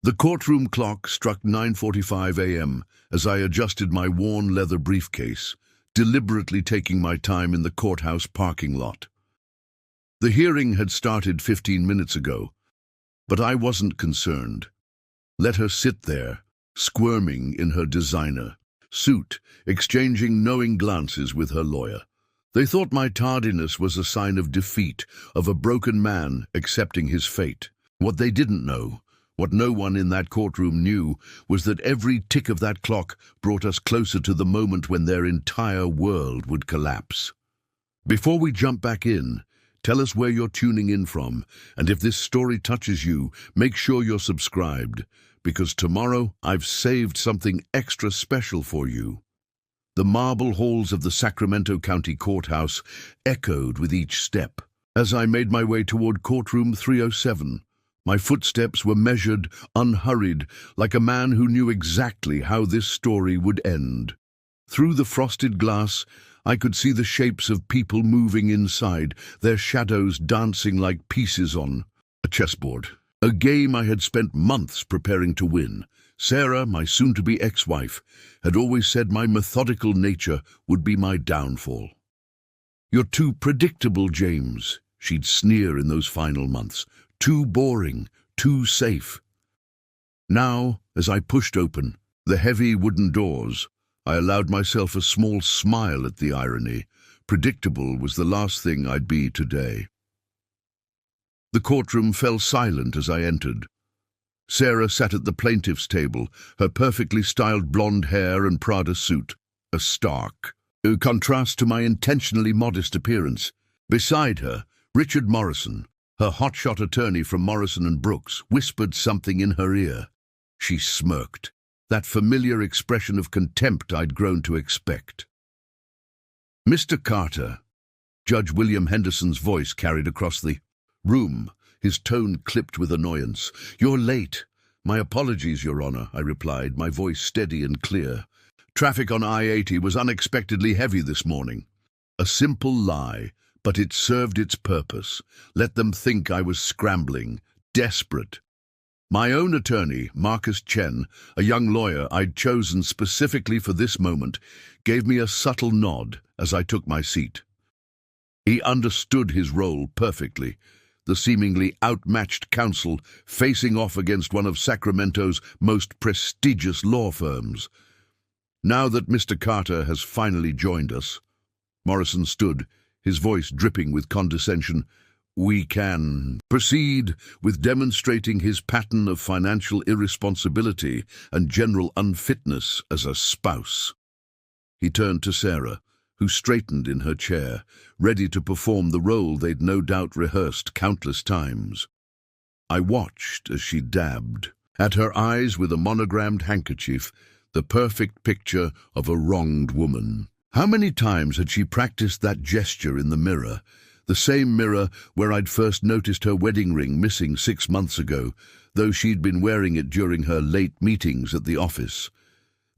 The courtroom clock struck 9:45 a.m. as I adjusted my worn leather briefcase, deliberately taking my time in the courthouse parking lot. The hearing had started 15 minutes ago, but I wasn't concerned. Let her sit there, squirming in her designer suit, exchanging knowing glances with her lawyer. They thought my tardiness was a sign of defeat, of a broken man accepting his fate. What they didn't know, what no one in that courtroom knew, was that every tick of that clock brought us closer to the moment when their entire world would collapse. Before we jump back in, tell us where you're tuning in from, and if this story touches you, make sure you're subscribed, because tomorrow I've saved something extra special for you. The marble halls of the Sacramento County Courthouse echoed with each step. As I made my way toward courtroom 307, my footsteps were measured, unhurried, like a man who knew exactly how this story would end. Through the frosted glass, I could see the shapes of people moving inside, their shadows dancing like pieces on a chessboard. A game I had spent months preparing to win. Sarah, my soon-to-be ex-wife, had always said my methodical nature would be my downfall. "You're too predictable, James," she'd sneer in those final months. "Too boring, too safe." Now, as I pushed open the heavy wooden doors, I allowed myself a small smile at the irony. Predictable was the last thing I'd be today. The courtroom fell silent as I entered. Sarah sat at the plaintiff's table, her perfectly styled blonde hair and Prada suit, a stark contrast to my intentionally modest appearance. Beside her, Richard Morrison, her hotshot attorney from Morrison and Brooks, whispered something in her ear. She smirked, that familiar expression of contempt I'd grown to expect. "Mr. Carter," Judge William Henderson's voice carried across the room, his tone clipped with annoyance. "You're late." "My apologies, Your Honor," I replied, my voice steady and clear. "Traffic on I-80 was unexpectedly heavy this morning." A simple lie, but it served its purpose. Let them think I was scrambling, desperate. My own attorney, Marcus Chen, a young lawyer I'd chosen specifically for this moment, gave me a subtle nod as I took my seat. He understood his role perfectly. The seemingly outmatched counsel facing off against one of Sacramento's most prestigious law firms. "Now that Mr. Carter has finally joined us," Morrison stood, his voice dripping with condescension, "we can proceed with demonstrating his pattern of financial irresponsibility and general unfitness as a spouse." He turned to Sarah, who straightened in her chair, ready to perform the role they'd no doubt rehearsed countless times. I watched as she dabbed at her eyes with a monogrammed handkerchief, the perfect picture of a wronged woman. How many times had she practiced that gesture in the mirror, the same mirror where I'd first noticed her wedding ring missing 6 months ago, though she'd been wearing it during her late meetings at the office.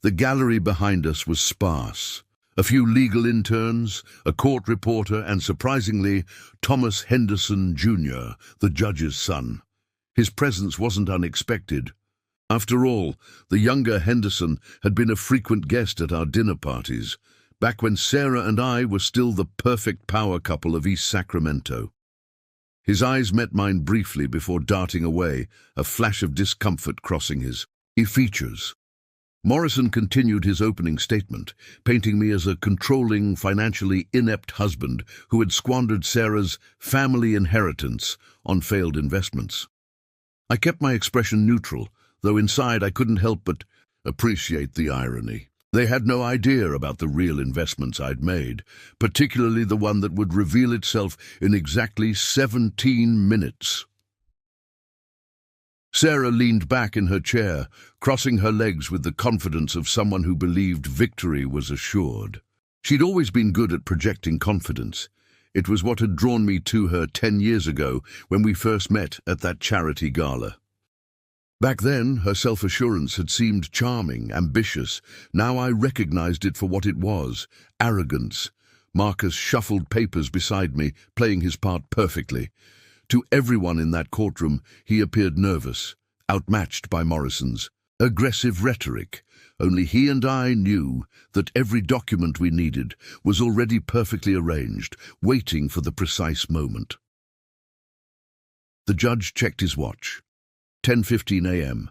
The gallery behind us was sparse. A few legal interns, a court reporter, and surprisingly, Thomas Henderson, Jr., the judge's son. His presence wasn't unexpected. After all, the younger Henderson had been a frequent guest at our dinner parties, back when Sarah and I were still the perfect power couple of East Sacramento. His eyes met mine briefly before darting away, a flash of discomfort crossing his features. Morrison continued his opening statement, painting me as a controlling, financially inept husband who had squandered Sarah's family inheritance on failed investments. I kept my expression neutral, though inside I couldn't help but appreciate the irony. They had no idea about the real investments I'd made, particularly the one that would reveal itself in exactly 17 minutes. Sarah leaned back in her chair, crossing her legs with the confidence of someone who believed victory was assured. She'd always been good at projecting confidence. It was what had drawn me to her 10 years ago when we first met at that charity gala. Back then, her self-assurance had seemed charming, ambitious. Now I recognized it for what it was, arrogance. Marcus shuffled papers beside me, playing his part perfectly. To everyone in that courtroom, he appeared nervous, outmatched by Morrison's aggressive rhetoric. Only he and I knew that every document we needed was already perfectly arranged, waiting for the precise moment. The judge checked his watch. 10:15 a.m.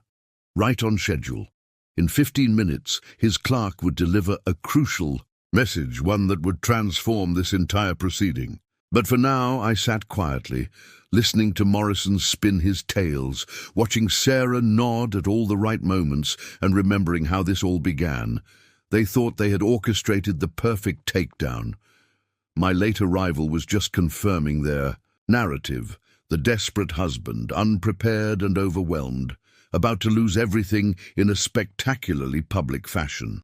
Right on schedule. In 15 minutes, his clerk would deliver a crucial message, one that would transform this entire proceeding. But for now, I sat quietly, listening to Morrison spin his tales, watching Sarah nod at all the right moments and remembering how this all began. They thought they had orchestrated the perfect takedown. My late arrival was just confirming their narrative, the desperate husband, unprepared and overwhelmed, about to lose everything in a spectacularly public fashion.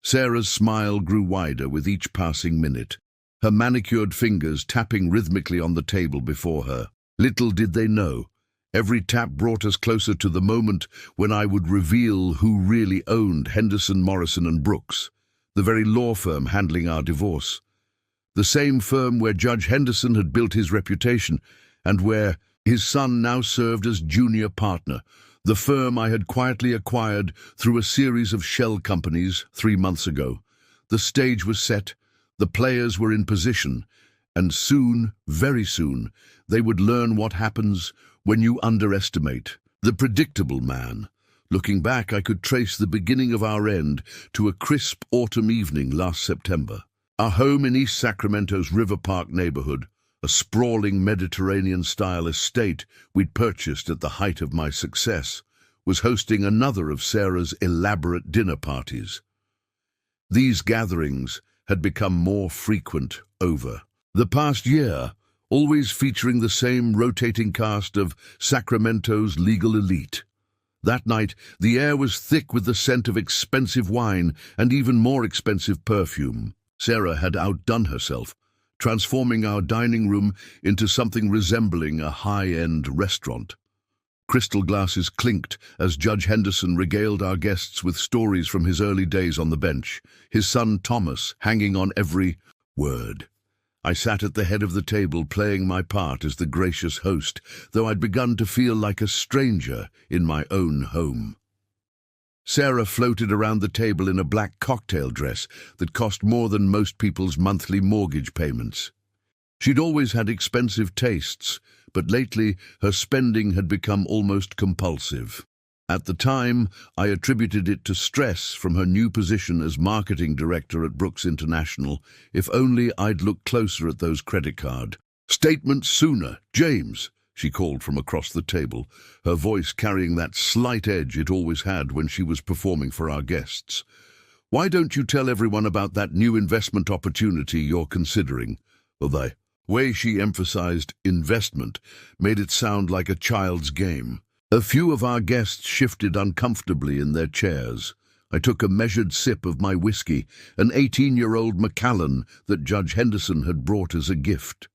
Sarah's smile grew wider with each passing minute, her manicured fingers tapping rhythmically on the table before her. Little did they know, every tap brought us closer to the moment when I would reveal who really owned Henderson, Morrison and Brooks, the very law firm handling our divorce. The same firm where Judge Henderson had built his reputation and where his son now served as junior partner, the firm I had quietly acquired through a series of shell companies 3 months ago. The stage was set, the players were in position, and soon, very soon, they would learn what happens when you underestimate the predictable man. Looking back, I could trace the beginning of our end to a crisp autumn evening last September. Our home in East Sacramento's River Park neighborhood, a sprawling Mediterranean-style estate we'd purchased at the height of my success, was hosting another of Sarah's elaborate dinner parties. These gatherings had become more frequent over the past year, always featuring the same rotating cast of Sacramento's legal elite. That night, the air was thick with the scent of expensive wine and even more expensive perfume. Sarah had outdone herself, transforming our dining room into something resembling a high-end restaurant. Crystal glasses clinked as Judge Henderson regaled our guests with stories from his early days on the bench, his son Thomas hanging on every word. I sat at the head of the table playing my part as the gracious host, though I'd begun to feel like a stranger in my own home. Sarah floated around the table in a black cocktail dress that cost more than most people's monthly mortgage payments. She'd always had expensive tastes, but lately her spending had become almost compulsive. At the time, I attributed it to stress from her new position as marketing director at Brooks International. If only I'd looked closer at those credit card statements sooner. James, she called from across the table, her voice carrying that slight edge it always had when she was performing for our guests. Why don't you tell everyone about that new investment opportunity you're considering? Well, the way she emphasized investment made it sound like a child's game. A few of our guests shifted uncomfortably in their chairs. I took a measured sip of my whiskey, an 18-year-old Macallan that Judge Henderson had brought as a gift.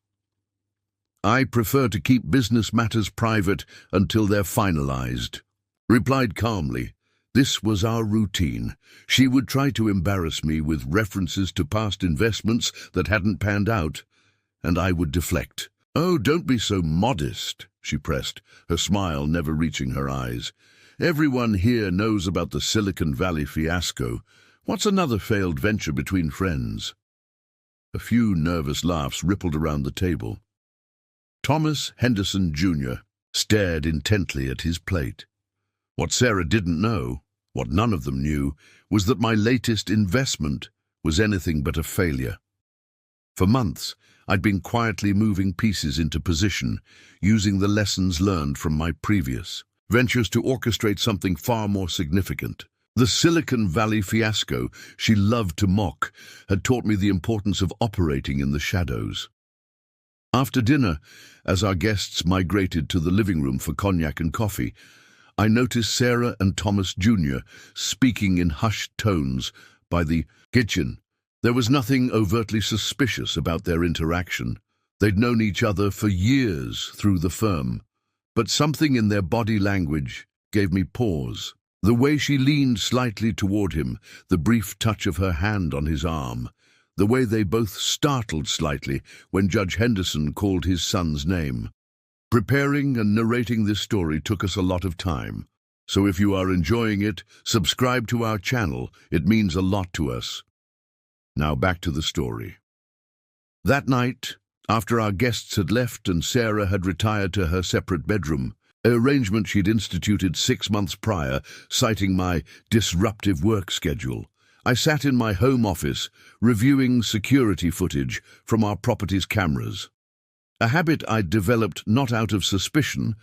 I prefer to keep business matters private until they're finalized, replied calmly. This was our routine. She would try to embarrass me with references to past investments that hadn't panned out, and I would deflect. Oh, don't be so modest, she pressed, her smile never reaching her eyes. Everyone here knows about the Silicon Valley fiasco. What's another failed venture between friends? A few nervous laughs rippled around the table. Thomas Henderson, Jr. stared intently at his plate. What Sarah didn't know, what none of them knew, was that my latest investment was anything but a failure. For months, I'd been quietly moving pieces into position, using the lessons learned from my previous ventures to orchestrate something far more significant. The Silicon Valley fiasco she loved to mock had taught me the importance of operating in the shadows. After dinner, as our guests migrated to the living room for cognac and coffee, I noticed Sarah and Thomas Jr. speaking in hushed tones by the kitchen. There was nothing overtly suspicious about their interaction. They'd known each other for years through the firm, but something in their body language gave me pause. The way she leaned slightly toward him, the brief touch of her hand on his arm, the way they both startled slightly when Judge Henderson called his son's name. Preparing and narrating this story took us a lot of time, so if you are enjoying it, subscribe to our channel. It means a lot to us. Now back to the story. That night, after our guests had left and Sarah had retired to her separate bedroom, an arrangement she'd instituted 6 months prior, citing my disruptive work schedule, I sat in my home office, reviewing security footage from our property's cameras. A habit I'd developed not out of suspicion,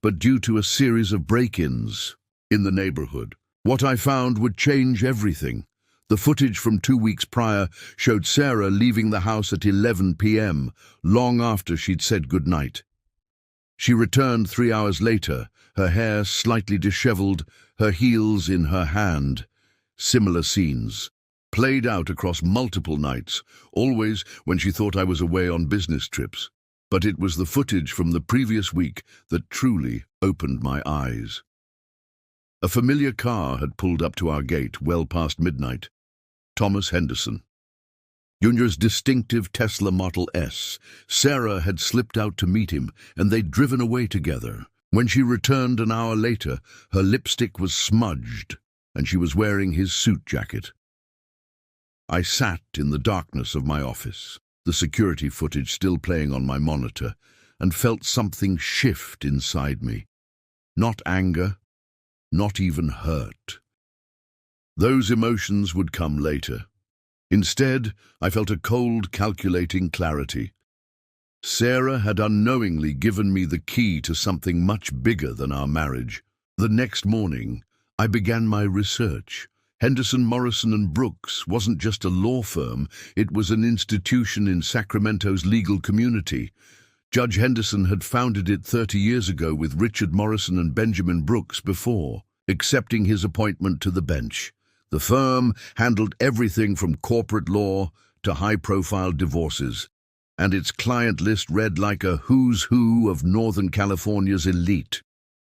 but due to a series of break-ins in the neighborhood. What I found would change everything. The footage from 2 weeks prior showed Sarah leaving the house at 11 p.m., long after she'd said goodnight. She returned 3 hours later, her hair slightly disheveled, her heels in her hand. Similar scenes, played out across multiple nights, always when she thought I was away on business trips. But it was the footage from the previous week that truly opened my eyes. A familiar car had pulled up to our gate well past midnight. Thomas Henderson. Jr.'s distinctive Tesla Model S. Sarah had slipped out to meet him, and they'd driven away together. When she returned an hour later, her lipstick was smudged, and she was wearing his suit jacket. I sat in the darkness of my office, the security footage still playing on my monitor, and felt something shift inside me. Not anger, not even hurt. Those emotions would come later. Instead, I felt a cold, calculating clarity. Sarah had unknowingly given me the key to something much bigger than our marriage. The next morning, I began my research. Henderson, Morrison and Brooks wasn't just a law firm, it was an institution in Sacramento's legal community. Judge Henderson had founded it 30 years ago with Richard Morrison and Benjamin Brooks before accepting his appointment to the bench. The firm handled everything from corporate law to high-profile divorces, and its client list read like a who's who of Northern California's elite.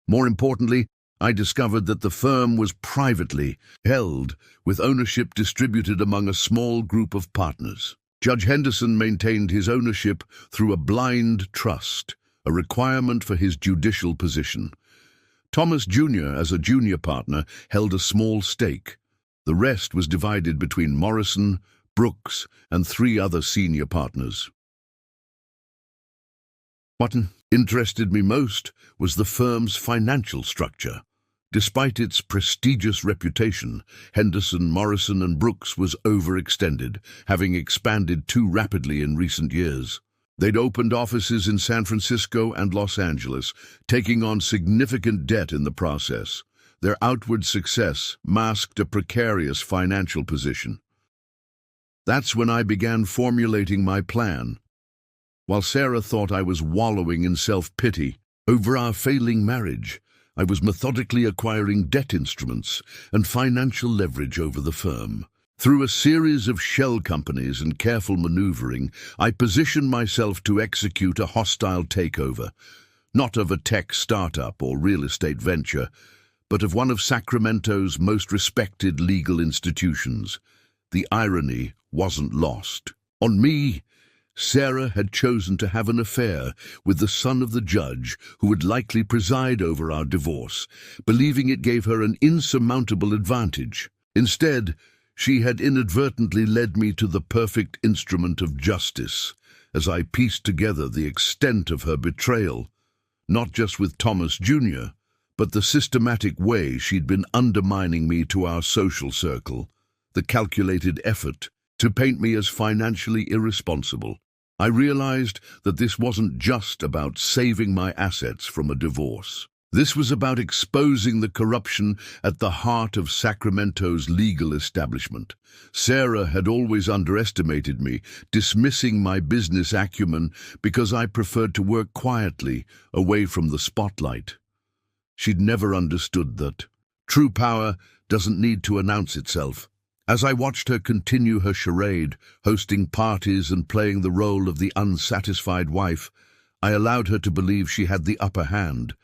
More importantly, I discovered that the firm was privately held, with ownership distributed among a small group of partners. Judge Henderson maintained his ownership through a blind trust, a requirement for his judicial position. Thomas Jr., as a junior partner, held a small stake. The rest was divided between Morrison, Brooks, and 3 other senior partners. What interested me most was the firm's financial structure. Despite its prestigious reputation, Henderson, Morrison and Brooks was overextended, having expanded too rapidly in recent years. They'd opened offices in San Francisco and Los Angeles, taking on significant debt in the process. Their outward success masked a precarious financial position. That's when I began formulating my plan. While Sarah thought I was wallowing in self-pity over our failing marriage, I was methodically acquiring debt instruments and financial leverage over the firm. Through a series of shell companies and careful maneuvering, I positioned myself to execute a hostile takeover, not of a tech startup or real estate venture, but of one of Sacramento's most respected legal institutions. The irony wasn't lost. On me, Sarah had chosen to have an affair with the son of the judge who would likely preside over our divorce, believing it gave her an insurmountable advantage. Instead, she had inadvertently led me to the perfect instrument of justice, as I pieced together the extent of her betrayal, not just with Thomas Jr., but the systematic way she'd been undermining me to our social circle, the calculated effort to paint me as financially irresponsible. I realized that this wasn't just about saving my assets from a divorce. This was about exposing the corruption at the heart of Sacramento's legal establishment. Sarah had always underestimated me, dismissing my business acumen because I preferred to work quietly, away from the spotlight. She'd never understood that true power doesn't need to announce itself. As I watched her continue her charade, hosting parties and playing the role of the unsatisfied wife, I allowed her to believe she had the upper hand.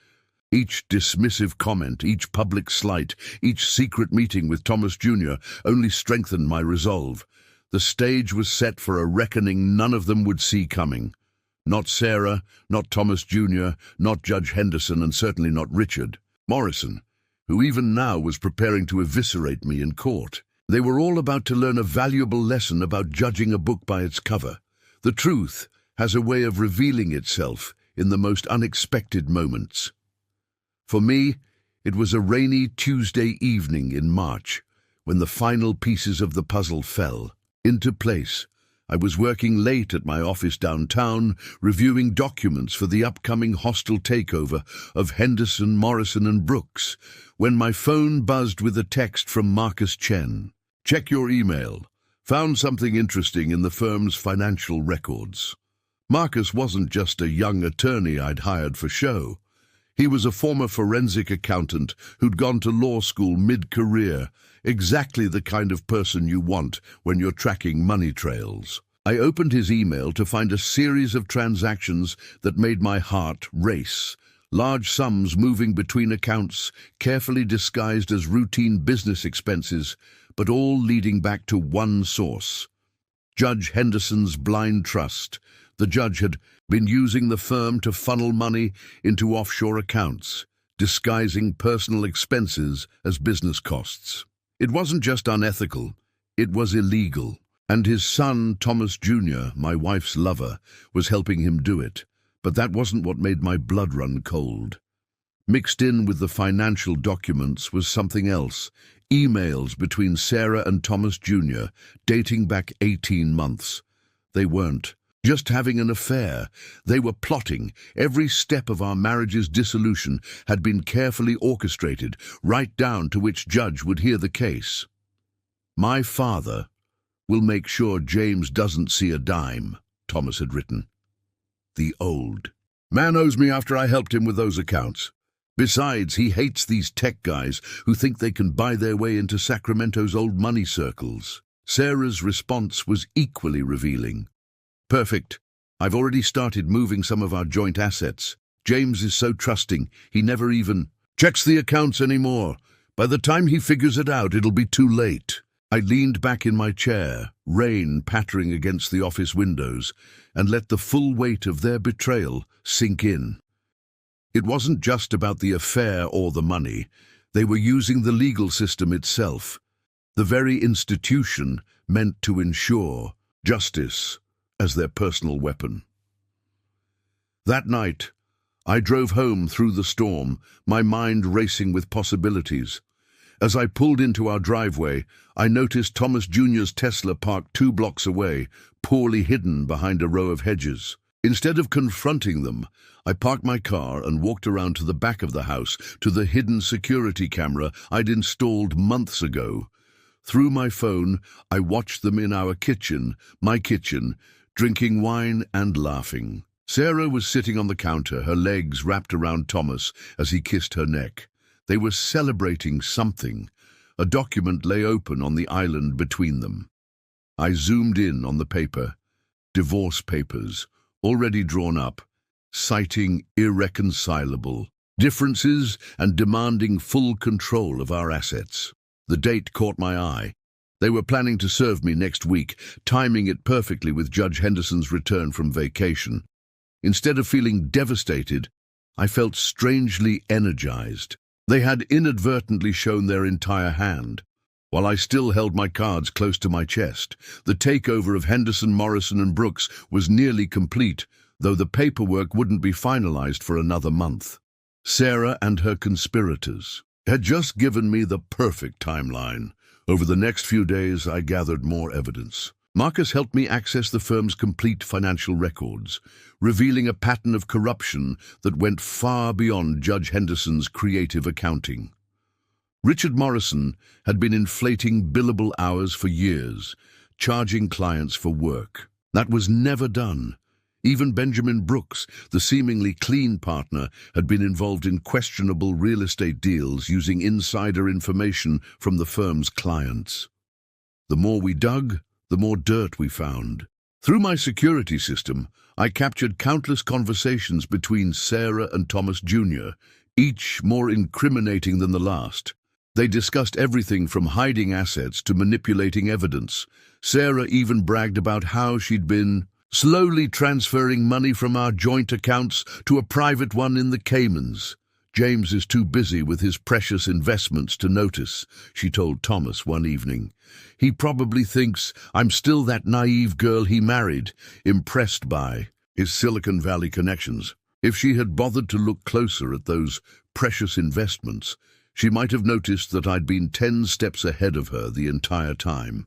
Each dismissive comment, each public slight, each secret meeting with Thomas Jr. only strengthened my resolve. The stage was set for a reckoning none of them would see coming. Not Sarah, not Thomas Jr., not Judge Henderson, and certainly not Richard Morrison, who even now was preparing to eviscerate me in court. They were all about to learn a valuable lesson about judging a book by its cover. The truth has a way of revealing itself in the most unexpected moments. For me, it was a rainy Tuesday evening in March when the final pieces of the puzzle fell into place. I was working late at my office downtown, reviewing documents for the upcoming hostile takeover of Henderson, Morrison and Brooks, when my phone buzzed with a text from Marcus Chen. "Check your email. Found something interesting in the firm's financial records." Marcus wasn't just a young attorney I'd hired for show. He was a former forensic accountant who'd gone to law school mid-career, exactly the kind of person you want when you're tracking money trails. I opened his email to find a series of transactions that made my heart race. Large sums moving between accounts, carefully disguised as routine business expenses, but all leading back to one source: Judge Henderson's blind trust. The judge had been using the firm to funnel money into offshore accounts, disguising personal expenses as business costs. It wasn't just unethical, it was illegal. And his son, Thomas Jr., my wife's lover, was helping him do it. But that wasn't what made my blood run cold. Mixed in with the financial documents was something else: emails between Sarah and Thomas Jr., dating back 18 months. They weren't just having an affair. They were plotting. Every step of our marriage's dissolution had been carefully orchestrated, right down to which judge would hear the case. "My father will make sure James doesn't see a dime," Thomas had written. The old man owes me after I helped him with those accounts. Besides, he hates these tech guys who think they can buy their way into Sacramento's old money circles. Sarah's response was equally revealing. "Perfect. I've already started moving some of our joint assets. James is so trusting, he never even checks the accounts anymore. By the time he figures it out, it'll be too late." I leaned back in my chair, rain pattering against the office windows, and let the full weight of their betrayal sink in. It wasn't just about the affair or the money. They were using the legal system itself, the very institution meant to ensure justice, as their personal weapon. That night, I drove home through the storm, my mind racing with possibilities. As I pulled into our driveway, I noticed Thomas Jr.'s Tesla parked 2 blocks away, poorly hidden behind a row of hedges. Instead of confronting them, I parked my car and walked around to the back of the house, to the hidden security camera I'd installed months ago. Through my phone, I watched them in our kitchen, my kitchen, drinking wine and laughing. Sarah was sitting on the counter, her legs wrapped around Thomas as he kissed her neck. They were celebrating something. A document lay open on the island between them. I zoomed in on the paper. Divorce papers, already drawn up, citing irreconcilable differences and demanding full control of our assets. The date caught my eye. They were planning to serve me next week, timing it perfectly with Judge Henderson's return from vacation. Instead of feeling devastated, I felt strangely energized. They had inadvertently shown their entire hand. While I still held my cards close to my chest, the takeover of Henderson, Morrison and Brooks was nearly complete, though the paperwork wouldn't be finalized for another month. Sarah and her conspirators had just given me the perfect timeline. Over the next few days, I gathered more evidence. Marcus helped me access the firm's complete financial records, revealing a pattern of corruption that went far beyond Judge Henderson's creative accounting. Richard Morrison had been inflating billable hours for years, charging clients for work. That was never done. Even Benjamin Brooks, the seemingly clean partner, had been involved in questionable real estate deals using insider information from the firm's clients. The more we dug, the more dirt we found. Through my security system, I captured countless conversations between Sarah and Thomas Jr., each more incriminating than the last. They discussed everything from hiding assets to manipulating evidence. Sarah even bragged about how she'd been slowly transferring money from our joint accounts to a private one in the Caymans. James is too busy with his precious investments to notice, she told Thomas one evening. He probably thinks I'm still that naive girl he married, impressed by his Silicon Valley connections. If she had bothered to look closer at those precious investments, she might have noticed that I'd been 10 steps ahead of her the entire time.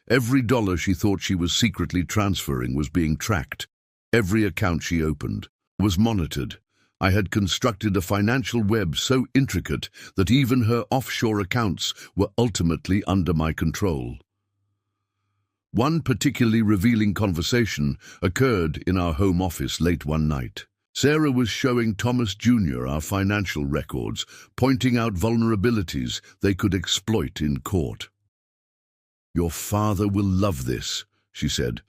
Every dollar she thought she was secretly transferring was being tracked. Every account she opened was monitored. I had constructed a financial web so intricate that even her offshore accounts were ultimately under my control. One particularly revealing conversation occurred in our home office late one night. Sarah was showing Thomas Jr. our financial records, pointing out vulnerabilities they could exploit in court. "Your father will love this," she said,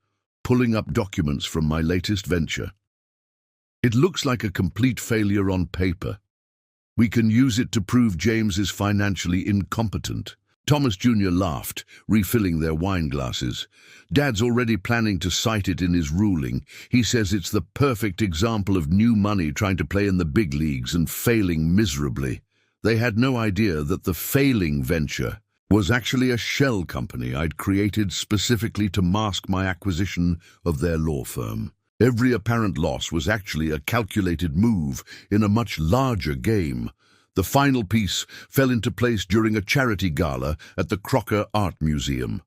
pulling up documents from my latest venture. "It looks like a complete failure on paper. We can use it to prove James is financially incompetent." Thomas Jr. laughed, refilling their wine glasses. "Dad's already planning to cite it in his ruling. He says it's the perfect example of new money trying to play in the big leagues and failing miserably." They had no idea that the failing venture was actually a shell company I'd created specifically to mask my acquisition of their law firm. Every apparent loss was actually a calculated move in a much larger game. The final piece fell into place during a charity gala at the Crocker Art Museum.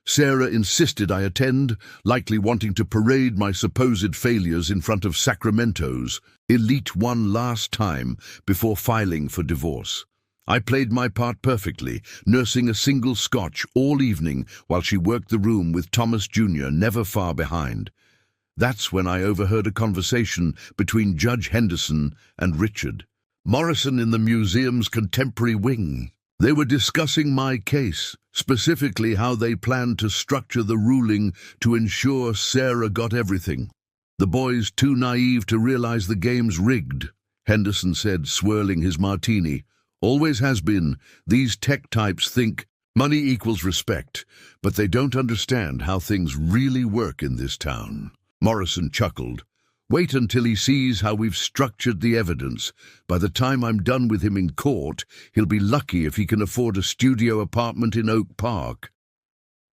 Sarah insisted I attend, likely wanting to parade my supposed failures in front of Sacramento's elite one last time before filing for divorce. I played my part perfectly, nursing a single scotch all evening while she worked the room with Thomas Jr. never far behind. That's when I overheard a conversation between Judge Henderson and Richard Morrison in the museum's contemporary wing. They were discussing my case, specifically how they planned to structure the ruling to ensure Sarah got everything. "The boy's too naive to realize the game's rigged," Henderson said, swirling his martini. "Always has been. These tech types think money equals respect, but they don't understand how things really work in this town." Morrison chuckled. "Wait until he sees how we've structured the evidence. By the time I'm done with him in court, he'll be lucky if he can afford a studio apartment in Oak Park."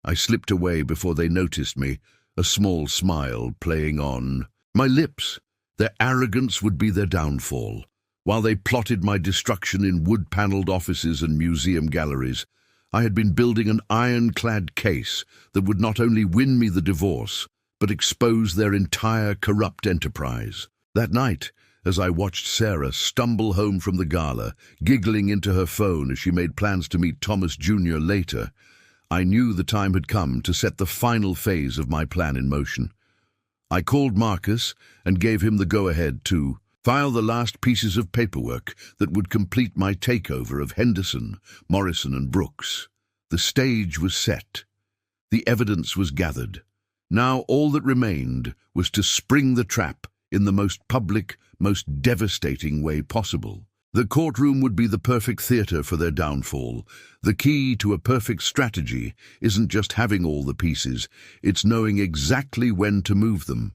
I slipped away before they noticed me, a small smile playing on my lips. Their arrogance would be their downfall. While they plotted my destruction in wood-paneled offices and museum galleries, I had been building an ironclad case that would not only win me the divorce, but expose their entire corrupt enterprise. That night, as I watched Sarah stumble home from the gala, giggling into her phone as she made plans to meet Thomas Jr. later, I knew the time had come to set the final phase of my plan in motion. I called Marcus and gave him the go-ahead to file the last pieces of paperwork that would complete my takeover of Henderson, Morrison, and Brooks. The stage was set. The evidence was gathered. Now all that remained was to spring the trap in the most public, most devastating way possible. The courtroom would be the perfect theater for their downfall. The key to a perfect strategy isn't just having all the pieces, it's knowing exactly when to move them.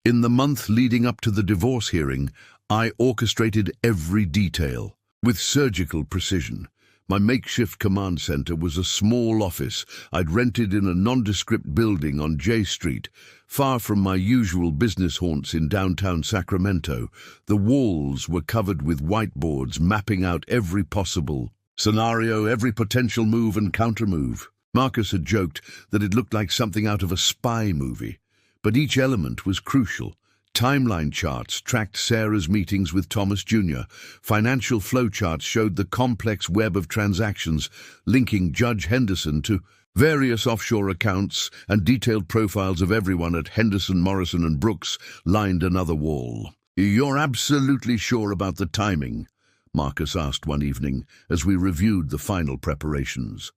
In the month leading up to the divorce hearing, I orchestrated every detail with surgical precision. My makeshift command center was a small office I'd rented in a nondescript building on J Street, far from my usual business haunts in downtown Sacramento. The walls were covered with whiteboards mapping out every possible scenario, every potential move and countermove. Marcus had joked that it looked like something out of a spy movie, but each element was crucial. Timeline charts tracked Sarah's meetings with Thomas Jr. Financial flowcharts showed the complex web of transactions linking Judge Henderson to various offshore accounts, and detailed profiles of everyone at Henderson, Morrison, and Brooks lined another wall. "You're absolutely sure about the timing?" Marcus asked one evening as we reviewed the final preparations.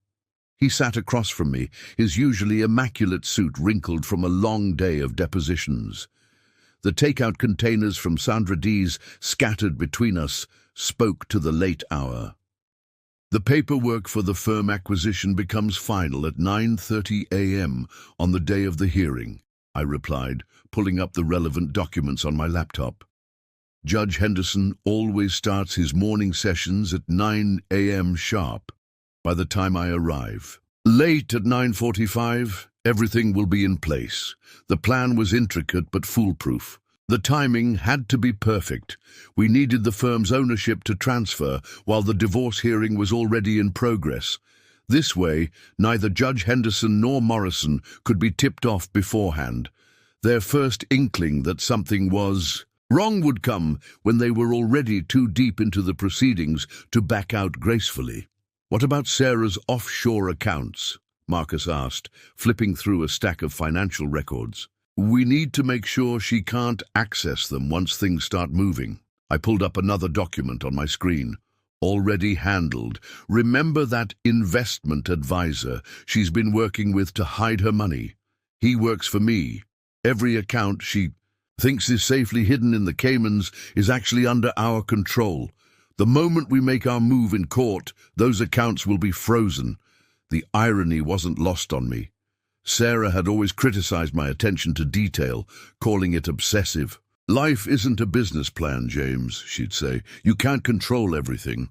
He sat across from me, his usually immaculate suit wrinkled from a long day of depositions. The takeout containers from Sandra D's scattered between us spoke to the late hour. The paperwork for the firm acquisition becomes final at 9:30 a.m. on the day of the hearing. I replied, pulling up the relevant documents on my laptop. Judge Henderson always starts his morning sessions at 9 a.m. sharp. By the time I arrive, late at 9:45, everything will be in place. The plan was intricate but foolproof. The timing had to be perfect. We needed the firm's ownership to transfer while the divorce hearing was already in progress. This way, neither Judge Henderson nor Morrison could be tipped off beforehand. Their first inkling that something was wrong would come when they were already too deep into the proceedings to back out gracefully. "What about Sarah's offshore accounts?" Marcus asked, flipping through a stack of financial records. "We need to make sure she can't access them once things start moving." I pulled up another document on my screen. "Already handled. Remember that investment advisor she's been working with to hide her money? He works for me. Every account she thinks is safely hidden in the Caymans is actually under our control. The moment we make our move in court, those accounts will be frozen." The irony wasn't lost on me. Sarah had always criticized my attention to detail, calling it obsessive. "Life isn't a business plan, James," she'd say. "You can't control everything."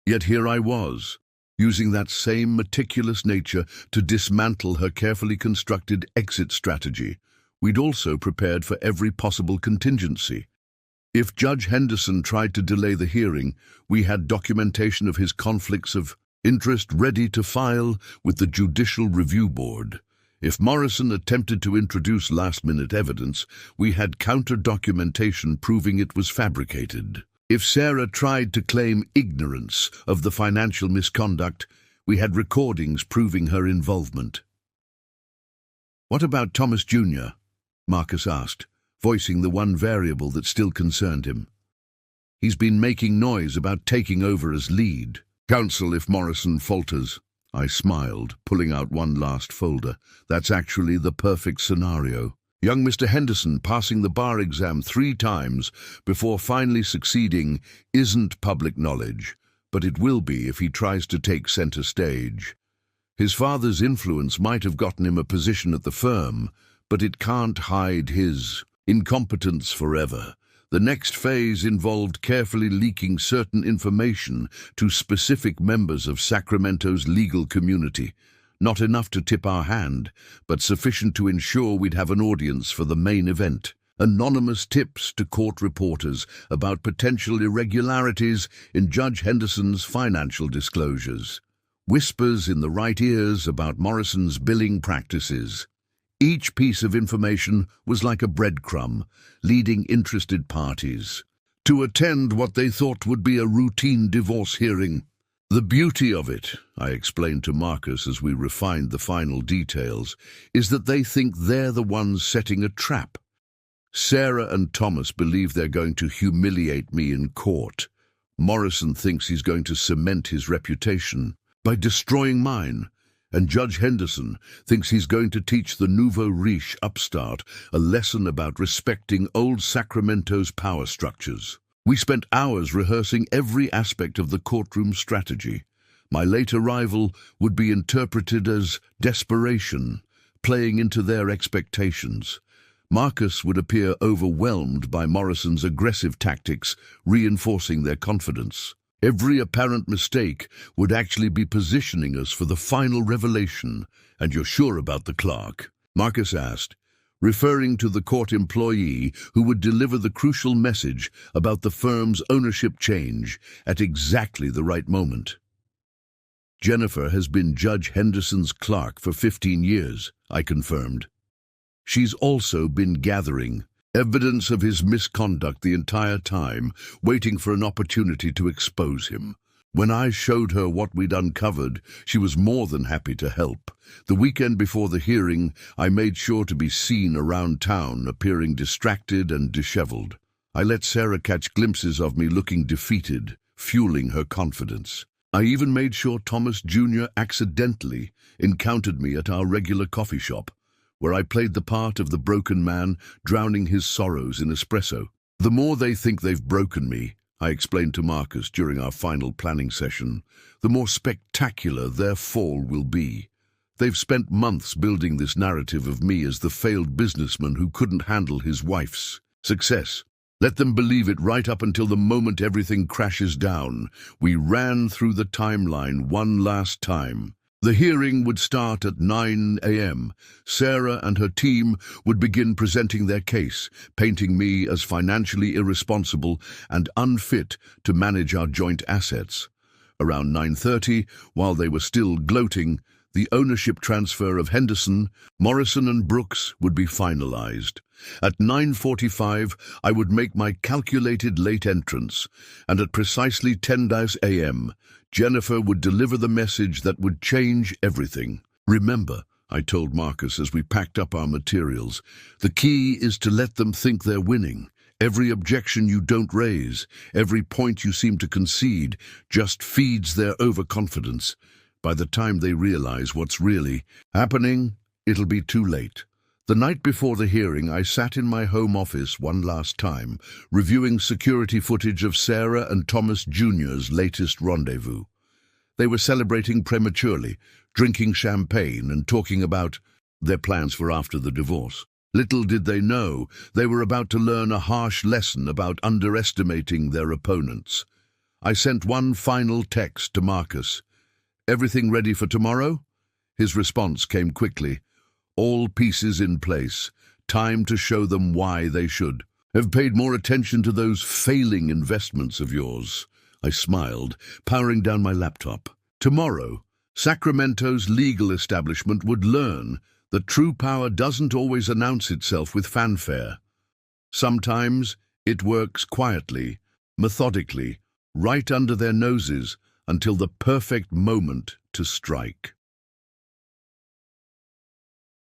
Yet here I was, using that same meticulous nature to dismantle her carefully constructed exit strategy. We'd also prepared for every possible contingency. If Judge Henderson tried to delay the hearing, we had documentation of his conflicts of interest ready to file with the Judicial Review Board. If Morrison attempted to introduce last-minute evidence, we had counter-documentation proving it was fabricated. If Sarah tried to claim ignorance of the financial misconduct, we had recordings proving her involvement. "What about Thomas Jr.?" Marcus asked, voicing the one variable that still concerned him. "He's been making noise about taking over as lead. Counsel if Morrison falters." I smiled, pulling out one last folder. "That's actually the perfect scenario. Young Mr. Henderson passing the bar exam 3 times before finally succeeding isn't public knowledge, but it will be if he tries to take center stage. His father's influence might have gotten him a position at the firm, but it can't hide his incompetence forever. The next phase involved carefully leaking certain information to specific members of Sacramento's legal community. Not enough to tip our hand, but sufficient to ensure we'd have an audience for the main event. Anonymous tips to court reporters about potential irregularities in Judge Henderson's financial disclosures. Whispers in the right ears about Morrison's billing practices. Each piece of information was like a breadcrumb, leading interested parties to attend what they thought would be a routine divorce hearing. "The beauty of it," I explained to Marcus as we refined the final details, "is that they think they're the ones setting a trap. Sarah and Thomas believe they're going to humiliate me in court. Morrison thinks he's going to cement his reputation by destroying mine. And Judge Henderson thinks he's going to teach the nouveau riche upstart a lesson about respecting old Sacramento's power structures." We spent hours rehearsing every aspect of the courtroom strategy. My late arrival would be interpreted as desperation, playing into their expectations. Marcus would appear overwhelmed by Morrison's aggressive tactics, reinforcing their confidence. Every apparent mistake would actually be positioning us for the final revelation. "And you're sure about the clerk?" Marcus asked, referring to the court employee who would deliver the crucial message about the firm's ownership change at exactly the right moment. "Jennifer has been Judge Henderson's clerk for 15 years, I confirmed. She's also been gathering evidence of his misconduct the entire time, waiting for an opportunity to expose him. When I showed her what we'd uncovered, she was more than happy to help. The weekend before the hearing, I made sure to be seen around town, appearing distracted and disheveled. I let Sarah catch glimpses of me looking defeated, fueling her confidence. I even made sure Thomas Jr. accidentally encountered me at our regular coffee shop, where I played the part of the broken man drowning his sorrows in espresso. "The more they think they've broken me," I explained to Marcus during our final planning session, "the more spectacular their fall will be. They've spent months building this narrative of me as the failed businessman who couldn't handle his wife's success. Let them believe it right up until the moment everything crashes down. We ran through the timeline one last time. The hearing would start at 9 a.m. Sarah and her team would begin presenting their case, painting me as financially irresponsible and unfit to manage our joint assets. Around 9:30, while they were still gloating, the ownership transfer of Henderson, Morrison and Brooks would be finalized. At 9:45, I would make my calculated late entrance, and at precisely 10 a.m., Jennifer would deliver the message that would change everything. Remember, I told Marcus as we packed up our materials, the key is to let them think they're winning. Every objection you don't raise, every point you seem to concede, just feeds their overconfidence. By the time they realize what's really happening, it'll be too late. The night before the hearing, I sat in my home office one last time, reviewing security footage of Sarah and Thomas Jr.'s latest rendezvous. They were celebrating prematurely, drinking champagne and talking about their plans for after the divorce. Little did they know, they were about to learn a harsh lesson about underestimating their opponents. I sent one final text to Marcus. "Everything ready for tomorrow?" His response came quickly. "All pieces in place. Time to show them why they should have paid more attention to those failing investments of yours." I smiled, powering down my laptop. Tomorrow, Sacramento's legal establishment would learn that true power doesn't always announce itself with fanfare. Sometimes it works quietly, methodically, right under their noses until the perfect moment to strike.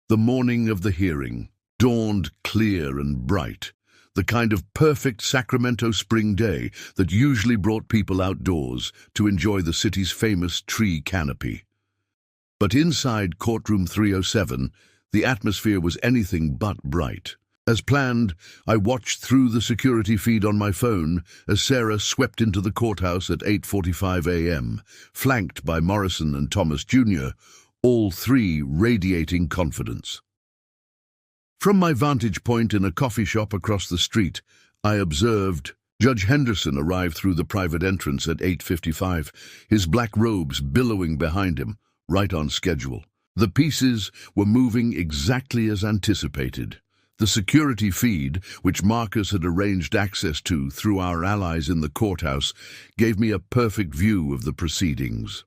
The morning of the hearing dawned clear and bright, the kind of perfect Sacramento spring day that usually brought people outdoors to enjoy the city's famous tree canopy. But inside courtroom 307, the atmosphere was anything but bright. As planned, I watched through the security feed on my phone as Sarah swept into the courthouse at 8:45 a.m., flanked by Morrison and Thomas Jr., all three radiating confidence. From my vantage point in a coffee shop across the street, I observed Judge Henderson arrive through the private entrance at 8:55, his black robes billowing behind him, right on schedule. The pieces were moving exactly as anticipated. The security feed, which Marcus had arranged access to through our allies in the courthouse, gave me a perfect view of the proceedings.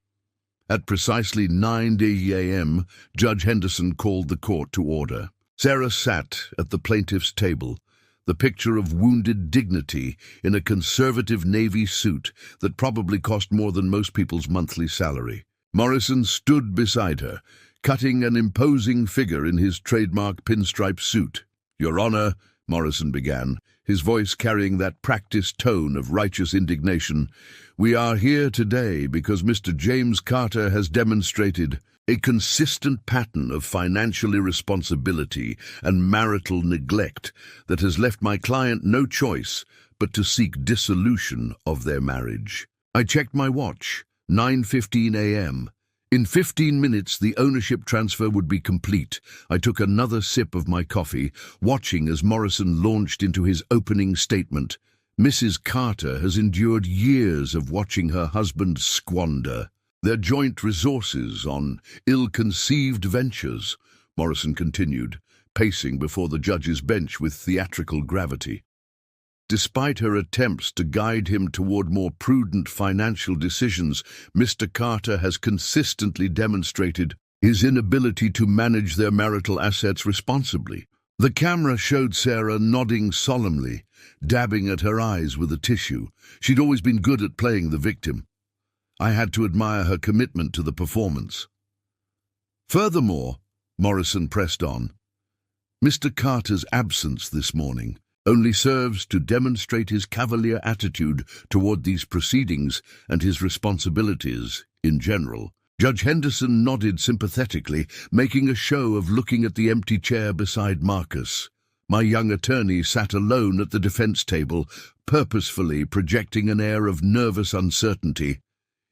At precisely 9 a.m., Judge Henderson called the court to order. Sarah sat at the plaintiff's table, the picture of wounded dignity in a conservative navy suit that probably cost more than most people's monthly salary. Morrison stood beside her, cutting an imposing figure in his trademark pinstripe suit. "Your Honor," Morrison began, his voice carrying that practiced tone of righteous indignation, "we are here today because Mr. James Carter has demonstrated a consistent pattern of financial irresponsibility and marital neglect that has left my client no choice but to seek dissolution of their marriage." I checked my watch, 9:15 a.m. In 15 minutes, the ownership transfer would be complete. I took another sip of my coffee, watching as Morrison launched into his opening statement. Mrs. Carter has endured years of watching her husband squander their joint resources on ill-conceived ventures, Morrison continued, pacing before the judge's bench with theatrical gravity. Despite her attempts to guide him toward more prudent financial decisions, Mr. Carter has consistently demonstrated his inability to manage their marital assets responsibly. The camera showed Sarah nodding solemnly, dabbing at her eyes with a tissue. She'd always been good at playing the victim. I had to admire her commitment to the performance. Furthermore, Morrison pressed on, Mr. Carter's absence this morning only serves to demonstrate his cavalier attitude toward these proceedings and his responsibilities in general. Judge Henderson nodded sympathetically, making a show of looking at the empty chair beside Marcus. My young attorney sat alone at the defense table, purposefully projecting an air of nervous uncertainty.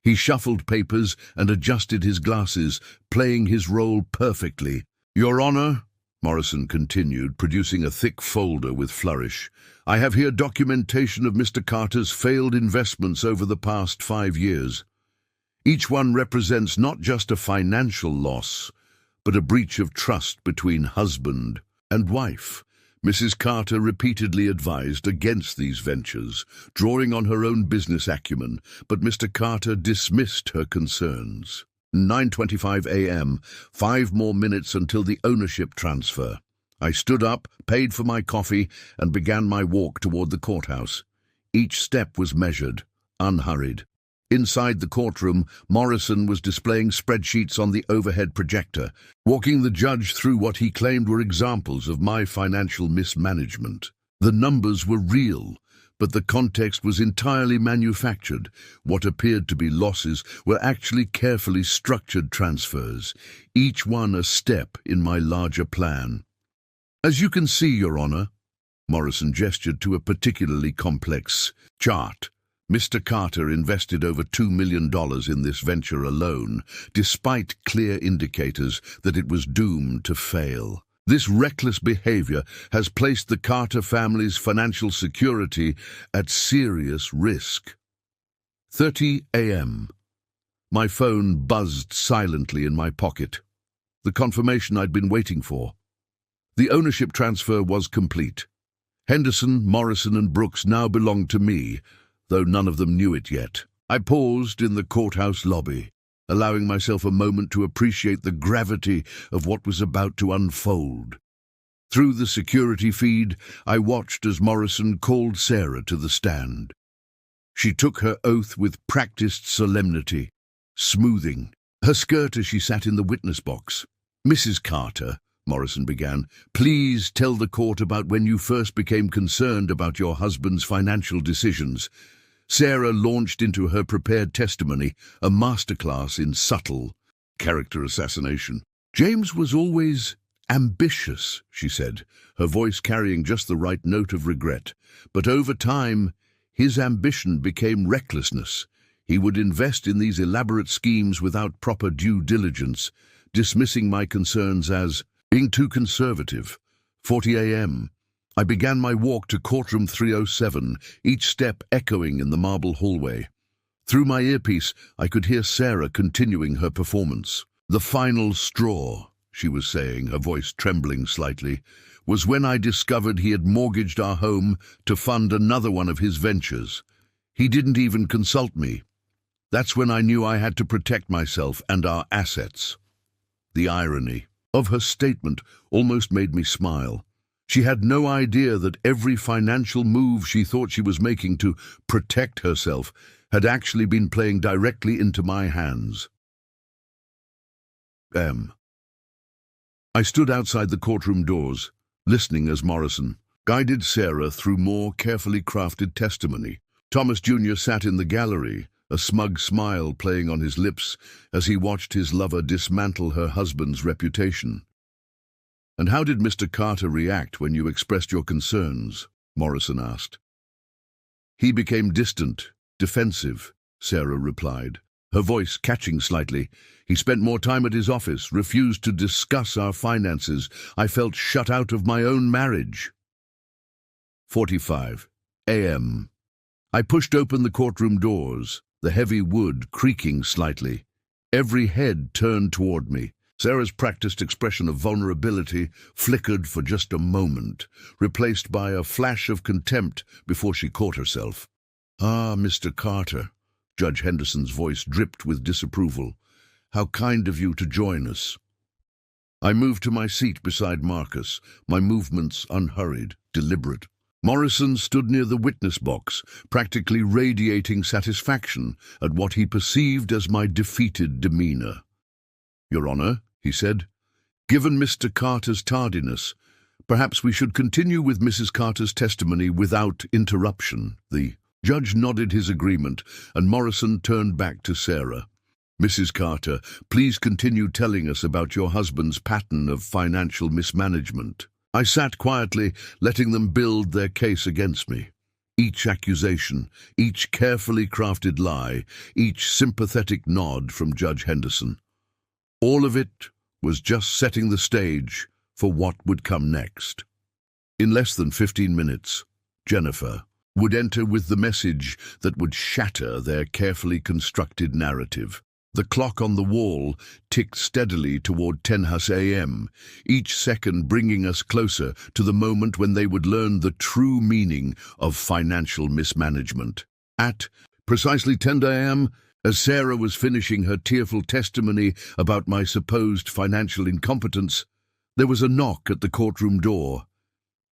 He shuffled papers and adjusted his glasses, playing his role perfectly. "Your Honor," Morrison continued, producing a thick folder with flourish, "I have here documentation of Mr. Carter's failed investments over the past 5 years. Each one represents not just a financial loss, but a breach of trust between husband and wife. Mrs. Carter repeatedly advised against these ventures, drawing on her own business acumen, but Mr. Carter dismissed her concerns. 9:25 a.m., 5 more minutes until the ownership transfer. I stood up, paid for my coffee, and began my walk toward the courthouse. Each step was measured, unhurried. Inside the courtroom, Morrison was displaying spreadsheets on the overhead projector, walking the judge through what he claimed were examples of my financial mismanagement. The numbers were real, but the context was entirely manufactured. What appeared to be losses were actually carefully structured transfers, each one a step in my larger plan. "As you can see, Your Honor," Morrison gestured to a particularly complex chart. "Mr. Carter invested over $2 million in this venture alone, despite clear indicators that it was doomed to fail. This reckless behavior has placed the Carter family's financial security at serious risk." 30 a.m. My phone buzzed silently in my pocket. The confirmation I'd been waiting for. The ownership transfer was complete. Henderson, Morrison, and Brooks now belonged to me, though none of them knew it yet. I paused in the courthouse lobby, allowing myself a moment to appreciate the gravity of what was about to unfold. Through the security feed, I watched as Morrison called Sarah to the stand. She took her oath with practiced solemnity, smoothing her skirt as she sat in the witness box. "Mrs. Carter," Morrison began, "please tell the court about when you first became concerned about your husband's financial decisions." Sarah launched into her prepared testimony, a masterclass in subtle character assassination. "James was always ambitious," she said, her voice carrying just the right note of regret. "But over time, his ambition became recklessness. He would invest in these elaborate schemes without proper due diligence, dismissing my concerns as being too conservative." 40 a.m. I began my walk to courtroom 307, each step echoing in the marble hallway. Through my earpiece, I could hear Sarah continuing her performance. "The final straw," she was saying, her voice trembling slightly, "was when I discovered he had mortgaged our home to fund another one of his ventures. He didn't even consult me. That's when I knew I had to protect myself and our assets." The irony of her statement almost made me smile. She had no idea that every financial move she thought she was making to protect herself had actually been playing directly into my hands. I stood outside the courtroom doors, listening as Morrison guided Sarah through more carefully crafted testimony. Thomas Jr. sat in the gallery, a smug smile playing on his lips as he watched his lover dismantle her husband's reputation. "And how did Mr. Carter react when you expressed your concerns?" Morrison asked. "He became distant, defensive," Sarah replied, her voice catching slightly. "He spent more time at his office, refused to discuss our finances. I felt shut out of my own marriage." 45 a.m. I pushed open the courtroom doors, the heavy wood creaking slightly. Every head turned toward me. Sarah's practiced expression of vulnerability flickered for just a moment, replaced by a flash of contempt before she caught herself. "Ah, Mr. Carter," Judge Henderson's voice dripped with disapproval. "How kind of you to join us." I moved to my seat beside Marcus, my movements unhurried, deliberate. Morrison stood near the witness box, practically radiating satisfaction at what he perceived as my defeated demeanor. "Your Honor," he said, "given Mr. Carter's tardiness, perhaps we should continue with Mrs. Carter's testimony without interruption." The judge nodded his agreement, and Morrison turned back to Sarah. "Mrs. Carter, please continue telling us about your husband's pattern of financial mismanagement." I sat quietly, letting them build their case against me. Each accusation, each carefully crafted lie, each sympathetic nod from Judge Henderson. All of it was just setting the stage for what would come next. In less than 15 minutes, Jennifer would enter with the message that would shatter their carefully constructed narrative. The clock on the wall ticked steadily toward 10 a.m., each second bringing us closer to the moment when they would learn the true meaning of financial mismanagement. At precisely 10 a.m., as Sarah was finishing her tearful testimony about my supposed financial incompetence, there was a knock at the courtroom door.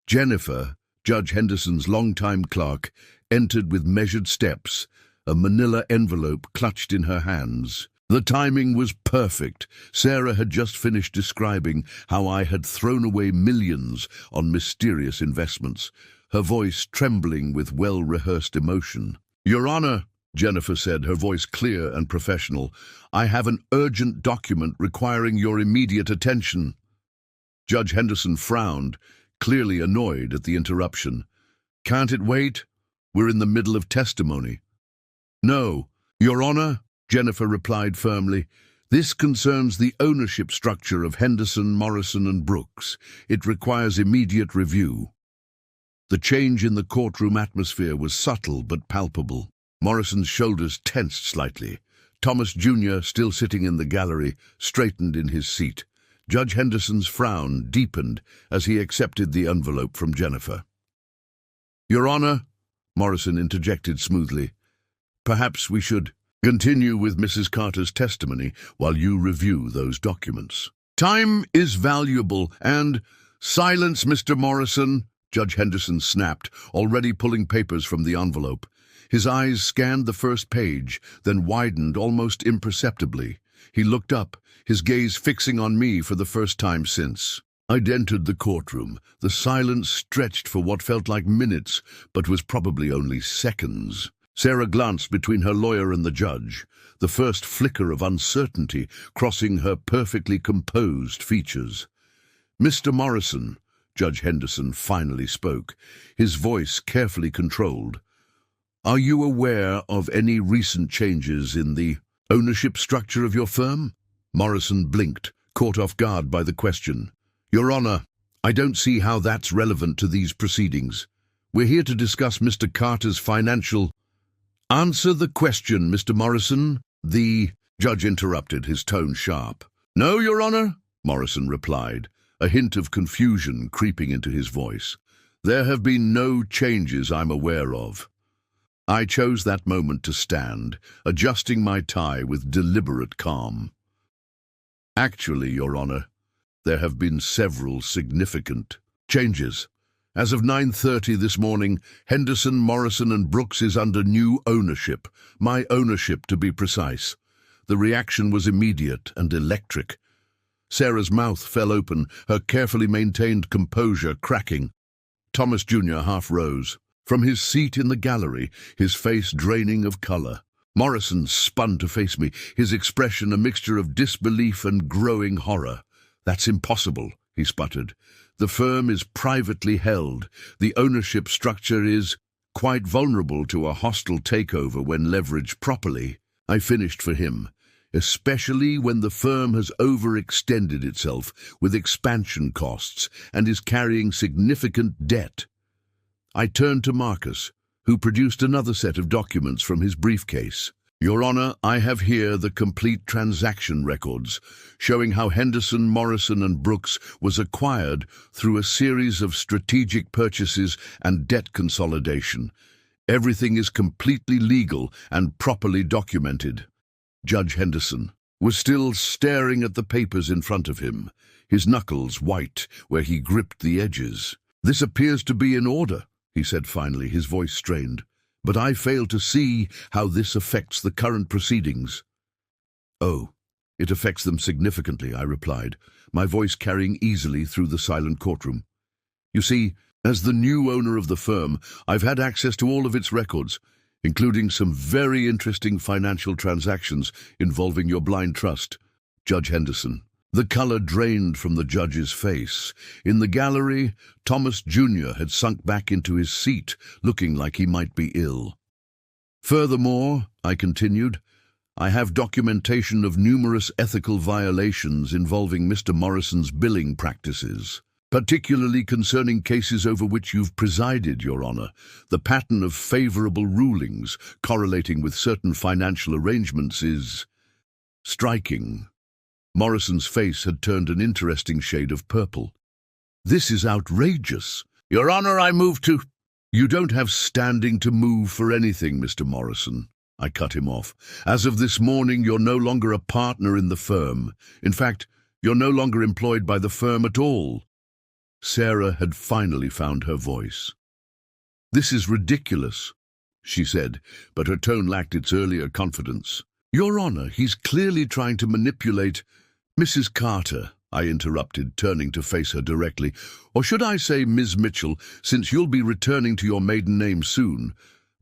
Jennifer, Judge Henderson's longtime clerk, entered with measured steps, a manila envelope clutched in her hands. The timing was perfect. Sarah had just finished describing how I had thrown away millions on mysterious investments, her voice trembling with well-rehearsed emotion. "Your Honor," Jennifer said, her voice clear and professional, "I have an urgent document requiring your immediate attention." Judge Henderson frowned, clearly annoyed at the interruption. "Can't it wait? We're in the middle of testimony." "No, Your Honor," Jennifer replied firmly, "this concerns the ownership structure of Henderson, Morrison and Brooks. It requires immediate review." The change in the courtroom atmosphere was subtle but palpable. Morrison's shoulders tensed slightly. Thomas Jr., still sitting in the gallery, straightened in his seat. Judge Henderson's frown deepened as he accepted the envelope from Jennifer. "Your Honor," Morrison interjected smoothly, "perhaps we should continue with Mrs. Carter's testimony while you review those documents." "Time is valuable, and—" "Silence, Mr. Morrison," Judge Henderson snapped, already pulling papers from the envelope. His eyes scanned the first page, then widened almost imperceptibly. He looked up, his gaze fixing on me for the first time since. I'd entered the courtroom. The silence stretched for what felt like minutes, but was probably only seconds. Sarah glanced between her lawyer and the judge, the first flicker of uncertainty crossing her perfectly composed features. "Mr. Morrison," Judge Henderson finally spoke, his voice carefully controlled, "are you aware of any recent changes in the ownership structure of your firm?" Morrison blinked, caught off guard by the question. "Your Honor, I don't see how that's relevant to these proceedings. We're here to discuss Mr. Carter's financial—" "Answer the question, Mr. Morrison." The judge interrupted, his tone sharp. "No, Your Honor," Morrison replied, a hint of confusion creeping into his voice. "There have been no changes I'm aware of." I chose that moment to stand, adjusting my tie with deliberate calm. "Actually, Your Honor, there have been several significant changes. As of 9:30 this morning, Henderson, Morrison and Brooks is under new ownership, my ownership to be precise. The reaction was immediate and electric. Sarah's mouth fell open, her carefully maintained composure cracking. Thomas Jr. half rose. From his seat in the gallery, his face draining of color. Morrison spun to face me, his expression a mixture of disbelief and growing horror. "That's impossible," he sputtered. "The firm is privately held. The ownership structure is quite vulnerable to a hostile takeover when leveraged properly." I finished for him, "especially when the firm has overextended itself with expansion costs and is carrying significant debt." I turned to Marcus, who produced another set of documents from his briefcase. "Your Honor, I have here the complete transaction records, showing how Henderson, Morrison and Brooks was acquired through a series of strategic purchases and debt consolidation. Everything is completely legal and properly documented." Judge Henderson was still staring at the papers in front of him, his knuckles white where he gripped the edges. "This appears to be in order," he said finally, his voice strained. "But I fail to see how this affects the current proceedings." "Oh, it affects them significantly," I replied, my voice carrying easily through the silent courtroom. "You see, as the new owner of the firm, I've had access to all of its records, including some very interesting financial transactions involving your blind trust, Judge Henderson." The color drained from the judge's face. In the gallery, Thomas Jr. had sunk back into his seat, looking like he might be ill. Furthermore, I continued, I have documentation of numerous ethical violations involving Mr. Morrison's billing practices, particularly concerning cases over which you've presided, Your Honor. The pattern of favorable rulings correlating with certain financial arrangements is striking. Morrison's face had turned an interesting shade of purple. This is outrageous. Your Honor, I move to... You don't have standing to move for anything, Mr. Morrison. I cut him off. As of this morning, you're no longer a partner in the firm. In fact, you're no longer employed by the firm at all. Sarah had finally found her voice. This is ridiculous, she said, but her tone lacked its earlier confidence. Your Honor, he's clearly trying to manipulate... Mrs. Carter, I interrupted, turning to face her directly. Or should I say Ms. Mitchell, since you'll be returning to your maiden name soon.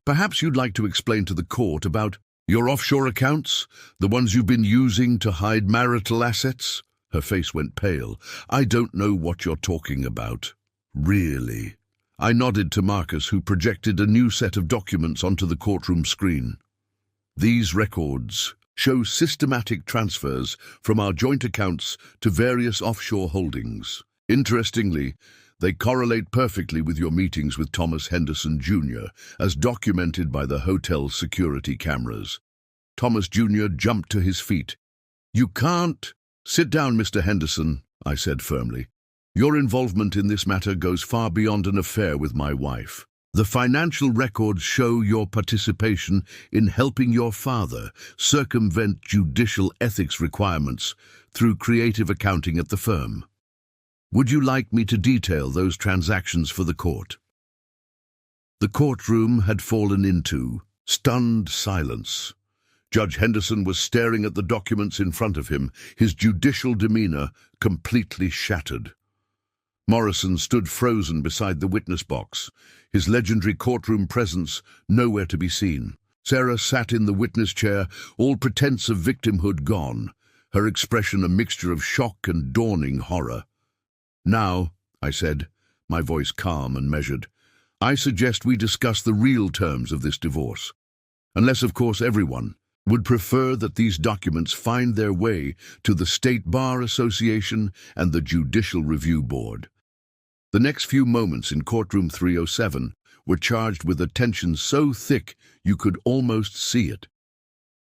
Perhaps you'd like to explain to the court about your offshore accounts, the ones you've been using to hide marital assets? Her face went pale. I don't know what you're talking about. Really? I nodded to Marcus, who projected a new set of documents onto the courtroom screen. These records show systematic transfers from our joint accounts to various offshore holdings. Interestingly, they correlate perfectly with your meetings with Thomas Henderson Jr., as documented by the hotel's security cameras. Thomas Jr. jumped to his feet. You can't... Sit down, Mr. Henderson, I said firmly. Your involvement in this matter goes far beyond an affair with my wife. The financial records show your participation in helping your father circumvent judicial ethics requirements through creative accounting at the firm. Would you like me to detail those transactions for the court? The courtroom had fallen into stunned silence. Judge Henderson was staring at the documents in front of him, his judicial demeanor completely shattered. Morrison stood frozen beside the witness box, his legendary courtroom presence nowhere to be seen. Sarah sat in the witness chair, all pretense of victimhood gone, her expression a mixture of shock and dawning horror. Now, I said, my voice calm and measured, I suggest we discuss the real terms of this divorce. Unless, of course, everyone would prefer that these documents find their way to the State Bar Association and the Judicial Review Board. The next few moments in courtroom 307 were charged with a tension so thick you could almost see it.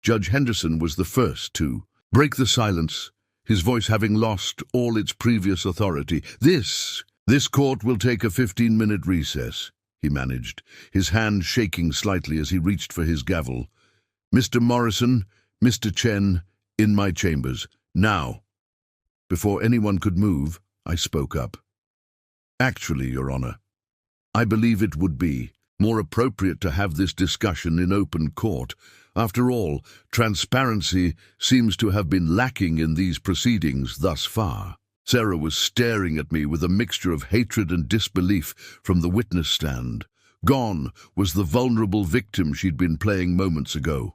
Judge Henderson was the first to break the silence, his voice having lost all its previous authority. This court will take a 15-minute recess, he managed, his hand shaking slightly as he reached for his gavel. Mr. Morrison, Mr. Chen, in my chambers, now. Before anyone could move, I spoke up. Actually, Your Honor, I believe it would be more appropriate to have this discussion in open court. After all, transparency seems to have been lacking in these proceedings thus far. Sarah was staring at me with a mixture of hatred and disbelief from the witness stand. Gone was the vulnerable victim she'd been playing moments ago.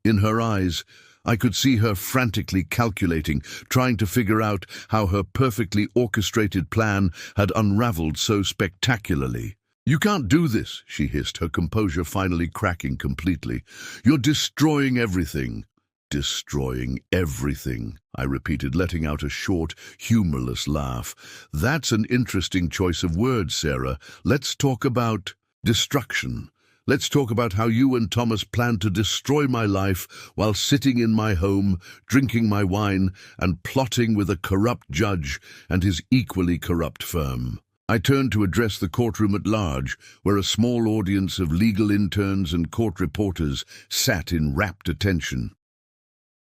In her eyes, I could see her frantically calculating, trying to figure out how her perfectly orchestrated plan had unraveled so spectacularly. You can't do this, she hissed, her composure finally cracking completely. You're destroying everything. Destroying everything, I repeated, letting out a short, humorless laugh. That's an interesting choice of words, Sarah. Let's talk about destruction. Let's talk about how you and Thomas planned to destroy my life while sitting in my home, drinking my wine, and plotting with a corrupt judge and his equally corrupt firm. I turned to address the courtroom at large, where a small audience of legal interns and court reporters sat in rapt attention.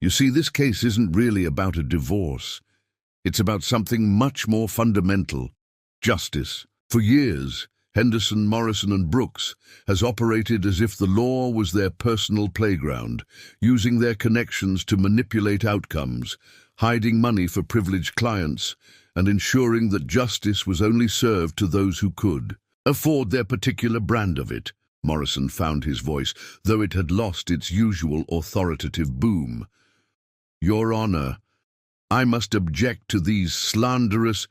You see, this case isn't really about a divorce. It's about something much more fundamental: justice. For years, Henderson, Morrison and Brooks has operated as if the law was their personal playground, using their connections to manipulate outcomes, hiding money for privileged clients, and ensuring that justice was only served to those who could afford their particular brand of it. Morrison found his voice, though it had lost its usual authoritative boom. Your Honor, I must object to these slanderous...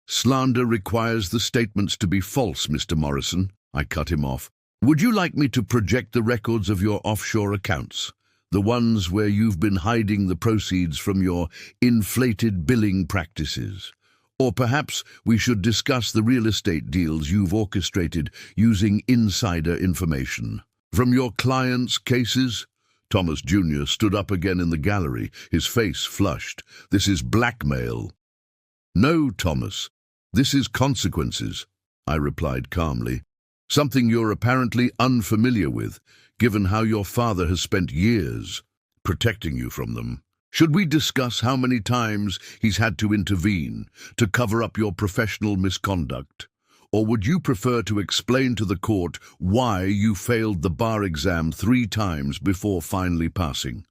Slander requires the statements to be false, Mr. Morrison. I cut him off. Would you like me to project the records of your offshore accounts? The ones where you've been hiding the proceeds from your inflated billing practices? Or perhaps we should discuss the real estate deals you've orchestrated using insider information. From your clients' cases? Thomas Jr. stood up again in the gallery, his face flushed. This is blackmail. No, Thomas. This is consequences, I replied calmly. Something you're apparently unfamiliar with, given how your father has spent years protecting you from them. Should we discuss how many times he's had to intervene to cover up your professional misconduct? Or would you prefer to explain to the court why you failed the bar exam 3 times before finally passing?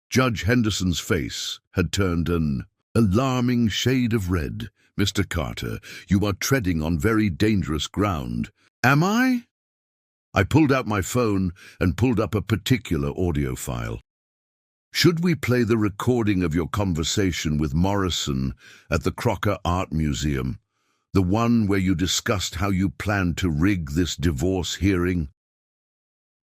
Judge Henderson's face had turned an alarming shade of red. Mr. Carter, you are treading on very dangerous ground. Am I? I pulled out my phone and pulled up a particular audio file. Should we play the recording of your conversation with Morrison at the Crocker Art Museum? The one where you discussed how you planned to rig this divorce hearing?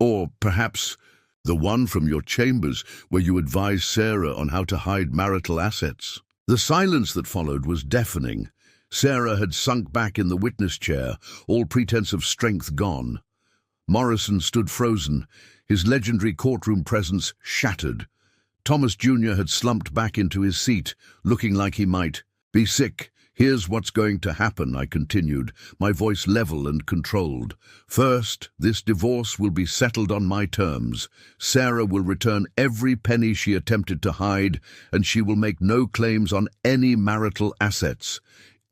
Or perhaps the one from your chambers where you advised Sarah on how to hide marital assets? The silence that followed was deafening. Sarah had sunk back in the witness chair, all pretense of strength gone. Morrison stood frozen, his legendary courtroom presence shattered. Thomas Jr. had slumped back into his seat, looking like he might be sick. Here's what's going to happen, I continued, my voice level and controlled. First, this divorce will be settled on my terms. Sarah will return every penny she attempted to hide, and she will make no claims on any marital assets.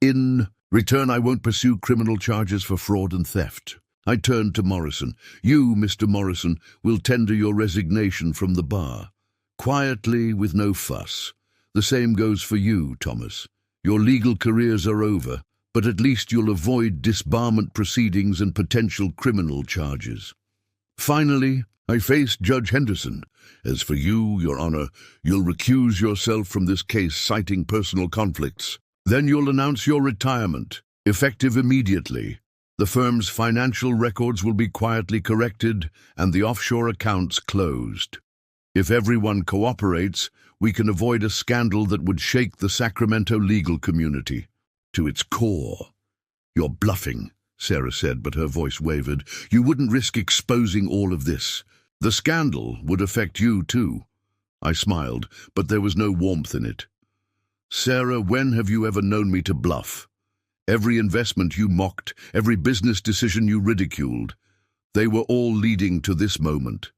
In return, I won't pursue criminal charges for fraud and theft. I turned to Morrison. You, Mr. Morrison, will tender your resignation from the bar. Quietly, with no fuss. The same goes for you, Thomas. Your legal careers are over, but at least you'll avoid disbarment proceedings and potential criminal charges. Finally, I faced Judge Henderson. As for you, Your Honor, you'll recuse yourself from this case citing personal conflicts. Then you'll announce your retirement, effective immediately. The firm's financial records will be quietly corrected and the offshore accounts closed. If everyone cooperates, we can avoid a scandal that would shake the Sacramento legal community to its core. You're bluffing, Sarah said, but her voice wavered. You wouldn't risk exposing all of this. The scandal would affect you too. I smiled, but there was no warmth in it. Sarah, when have you ever known me to bluff? Every investment you mocked, every business decision you ridiculed, they were all leading to this moment.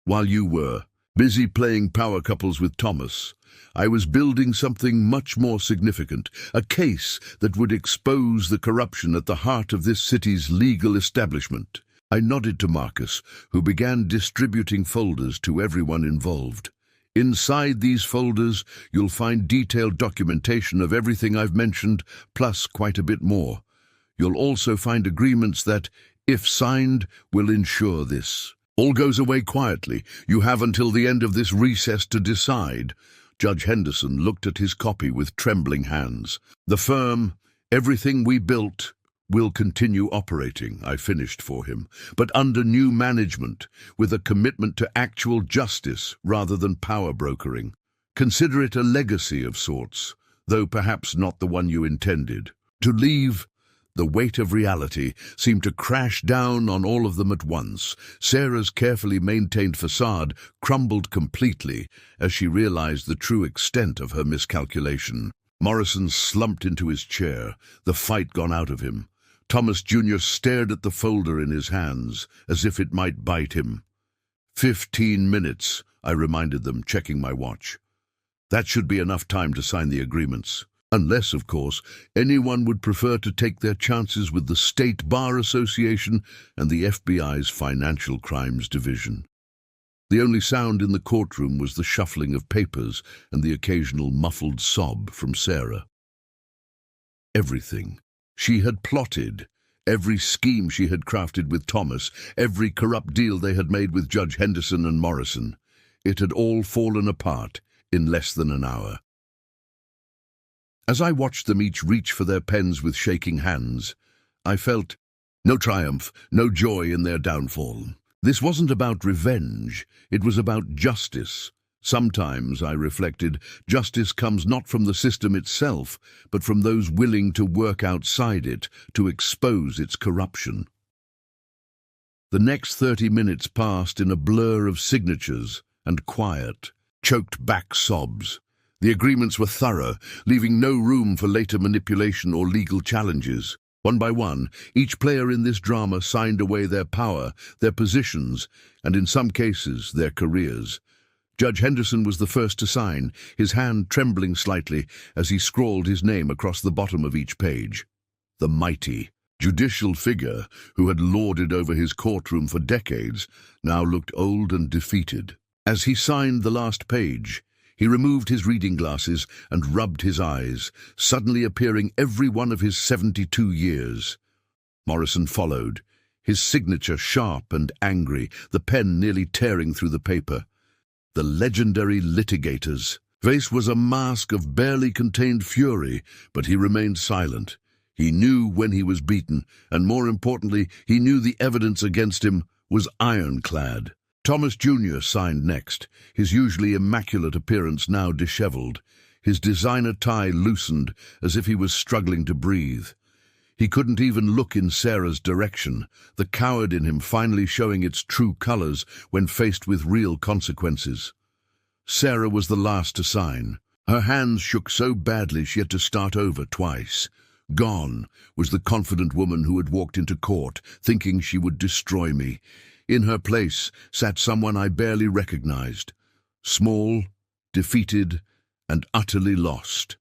While you were busy playing power couples with Thomas, I was building something much more significant, a case that would expose the corruption at the heart of this city's legal establishment. I nodded to Marcus, who began distributing folders to everyone involved. Inside these folders, you'll find detailed documentation of everything I've mentioned, plus quite a bit more. You'll also find agreements that, if signed, will ensure this. All goes away quietly. You have until the end of this recess to decide. Judge Henderson looked at his copy with trembling hands. The firm, everything we built, will continue operating, I finished for him, but under new management, with a commitment to actual justice rather than power brokering. Consider it a legacy of sorts, though perhaps not the one you intended. To leave, the weight of reality seemed to crash down on all of them at once. Sarah's carefully maintained facade crumbled completely as she realized the true extent of her miscalculation. Morrison slumped into his chair, the fight gone out of him. Thomas Jr. stared at the folder in his hands, as if it might bite him. 15 minutes, I reminded them, checking my watch. That should be enough time to sign the agreements. Unless, of course, anyone would prefer to take their chances with the State Bar Association and the FBI's Financial Crimes Division. The only sound in the courtroom was the shuffling of papers and the occasional muffled sob from Sarah. Everything she had plotted, every scheme she had crafted with Thomas, every corrupt deal they had made with Judge Henderson and Morrison, it had all fallen apart in less than an hour. As I watched them each reach for their pens with shaking hands, I felt no triumph, no joy in their downfall. This wasn't about revenge, it was about justice. Sometimes, I reflected, justice comes not from the system itself, but from those willing to work outside it, to expose its corruption. The next 30 minutes passed in a blur of signatures and quiet, choked-back sobs. The agreements were thorough, leaving no room for later manipulation or legal challenges. One by one, each player in this drama signed away their power, their positions, and in some cases, their careers. Judge Henderson was the first to sign, his hand trembling slightly as he scrawled his name across the bottom of each page. The mighty, judicial figure who had lorded over his courtroom for decades now looked old and defeated. As he signed the last page, he removed his reading glasses and rubbed his eyes, suddenly appearing every one of his 72 years. Morrison followed, his signature sharp and angry, the pen nearly tearing through the paper. The legendary litigators. Face was a mask of barely contained fury, but he remained silent. He knew when he was beaten, and more importantly, he knew the evidence against him was ironclad. Thomas Jr. signed next, his usually immaculate appearance now disheveled, his designer tie loosened as if he was struggling to breathe. He couldn't even look in Sarah's direction, the coward in him finally showing its true colors when faced with real consequences. Sarah was the last to sign. Her hands shook so badly she had to start over twice. Gone was the confident woman who had walked into court, thinking she would destroy me. In her place sat someone I barely recognized. Small, defeated, and utterly lost.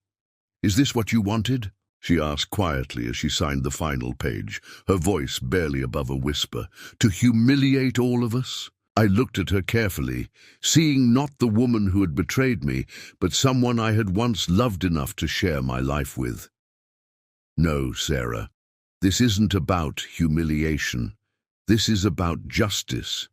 "Is this what you wanted?" she asked quietly as she signed the final page, her voice barely above a whisper. "To humiliate all of us?" I looked at her carefully, seeing not the woman who had betrayed me, but someone I had once loved enough to share my life with. "No, Sarah, this isn't about humiliation. This is about justice.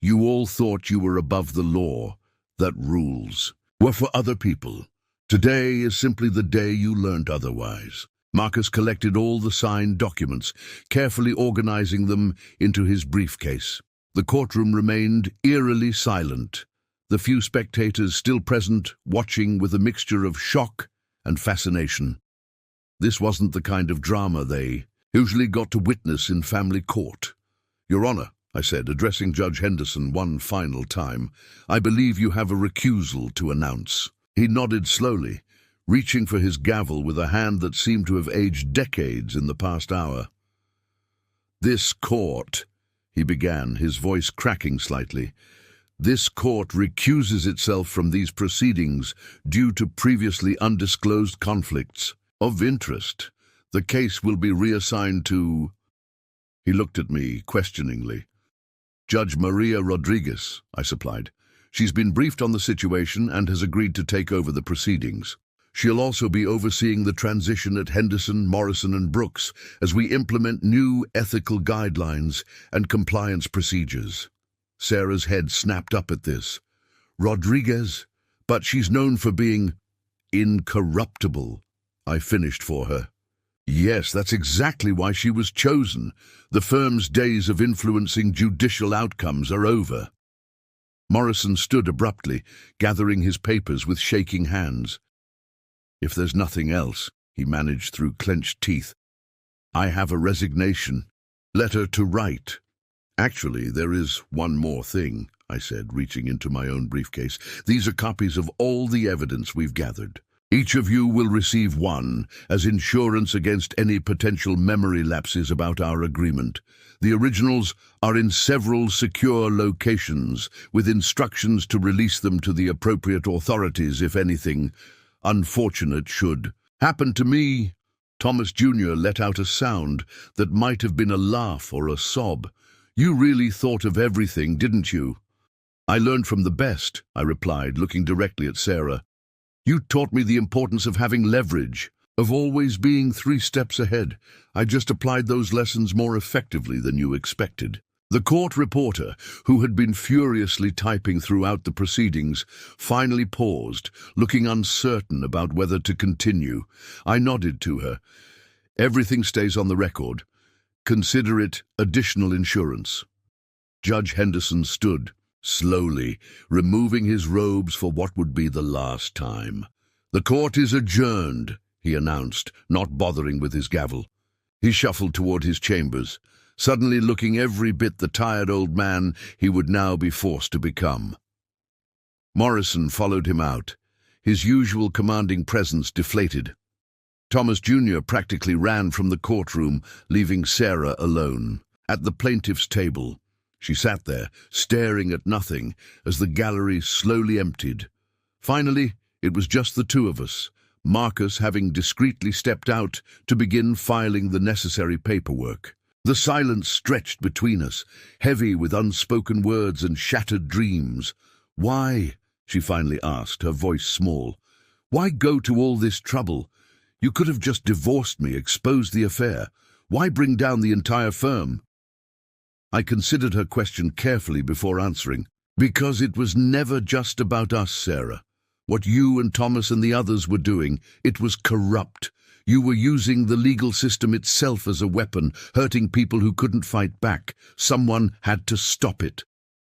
You all thought you were above the law, that rules were for other people. Today is simply the day you learned otherwise." Marcus collected all the signed documents, carefully organizing them into his briefcase. The courtroom remained eerily silent, the few spectators still present watching with a mixture of shock and fascination. This wasn't the kind of drama they usually got to witness in family court. "Your Honor," I said, addressing Judge Henderson one final time, "I believe you have a recusal to announce." He nodded slowly, reaching for his gavel with a hand that seemed to have aged decades in the past hour. "This court," he began, his voice cracking slightly, "this court recuses itself from these proceedings due to previously undisclosed conflicts of interest. The case will be reassigned to—" He looked at me questioningly. "Judge Maria Rodriguez," I supplied. "She's been briefed on the situation and has agreed to take over the proceedings. She'll also be overseeing the transition at Henderson, Morrison, and Brooks as we implement new ethical guidelines and compliance procedures." Sarah's head snapped up at this. "Rodriguez? But she's known for being incorruptible," I finished for her. "Yes, that's exactly why she was chosen. The firm's days of influencing judicial outcomes are over." Morrison stood abruptly, gathering his papers with shaking hands. "If there's nothing else," he managed through clenched teeth, "I have a resignation letter to write." "Actually, there is one more thing," I said, reaching into my own briefcase. "These are copies of all the evidence we've gathered. Each of you will receive one as insurance against any potential memory lapses about our agreement. The originals are in several secure locations, with instructions to release them to the appropriate authorities if anything unfortunate should happen to me." Thomas Jr. let out a sound that might have been a laugh or a sob. "You really thought of everything, didn't you?" "I learned from the best," I replied, looking directly at Sarah. "You taught me the importance of having leverage, of always being 3 steps ahead. I just applied those lessons more effectively than you expected." The court reporter, who had been furiously typing throughout the proceedings, finally paused, looking uncertain about whether to continue. I nodded to her. "Everything stays on the record. Consider it additional insurance." Judge Henderson stood, slowly, removing his robes for what would be the last time. "The court is adjourned," he announced, not bothering with his gavel. He shuffled toward his chambers, suddenly looking every bit the tired old man he would now be forced to become. Morrison followed him out, his usual commanding presence deflated. Thomas Jr. practically ran from the courtroom, leaving Sarah alone. At the plaintiff's table, she sat there, staring at nothing, as the gallery slowly emptied. Finally, it was just the two of us, Marcus having discreetly stepped out to begin filing the necessary paperwork. The silence stretched between us, heavy with unspoken words and shattered dreams. "Why?" she finally asked, her voice small. "Why go to all this trouble? You could have just divorced me, exposed the affair. Why bring down the entire firm?" I considered her question carefully before answering. "Because it was never just about us, Sarah. What you and Thomas and the others were doing, it was corrupt. You were using the legal system itself as a weapon, hurting people who couldn't fight back. Someone had to stop it.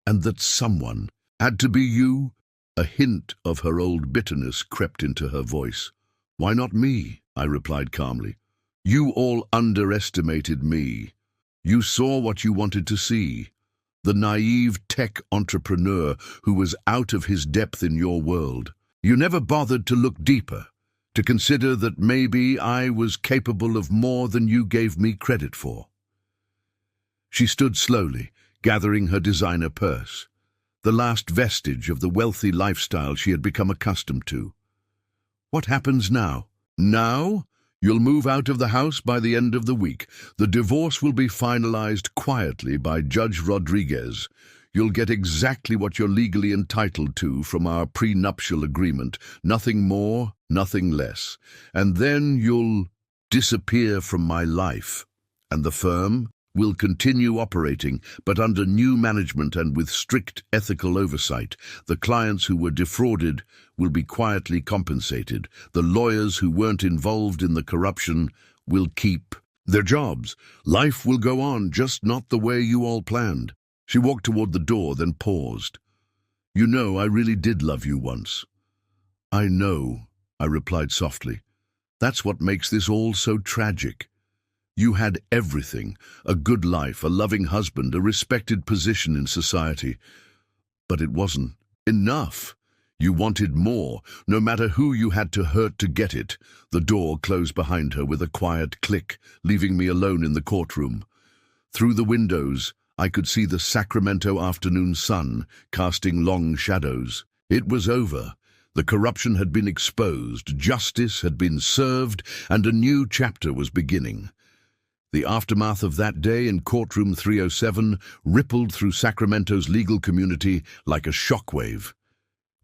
And that someone had to be you." A hint of her old bitterness crept into her voice. "Why not me?" I replied calmly. "You all underestimated me. You saw what you wanted to see. The naive tech entrepreneur who was out of his depth in your world. You never bothered to look deeper, to consider that maybe I was capable of more than you gave me credit for." She stood slowly, gathering her designer purse, the last vestige of the wealthy lifestyle she had become accustomed to. "What happens now?" "Now? You'll move out of the house by the end of the week. The divorce will be finalized quietly by Judge Rodriguez. You'll get exactly what you're legally entitled to from our prenuptial agreement. Nothing more, nothing less. And then you'll disappear from my life. And the firm will continue operating, but under new management and with strict ethical oversight. The clients who were defrauded will be quietly compensated. The lawyers who weren't involved in the corruption will keep their jobs. Life will go on, just not the way you all planned." She walked toward the door, then paused. "You know, I really did love you once." "I know," I replied softly. "That's what makes this all so tragic. You had everything, a good life, a loving husband, a respected position in society. But it wasn't enough. You wanted more, no matter who you had to hurt to get it." The door closed behind her with a quiet click, leaving me alone in the courtroom. Through the windows, I could see the Sacramento afternoon sun casting long shadows. It was over. The corruption had been exposed, justice had been served, and a new chapter was beginning. The aftermath of that day in courtroom 307 rippled through Sacramento's legal community like a shockwave.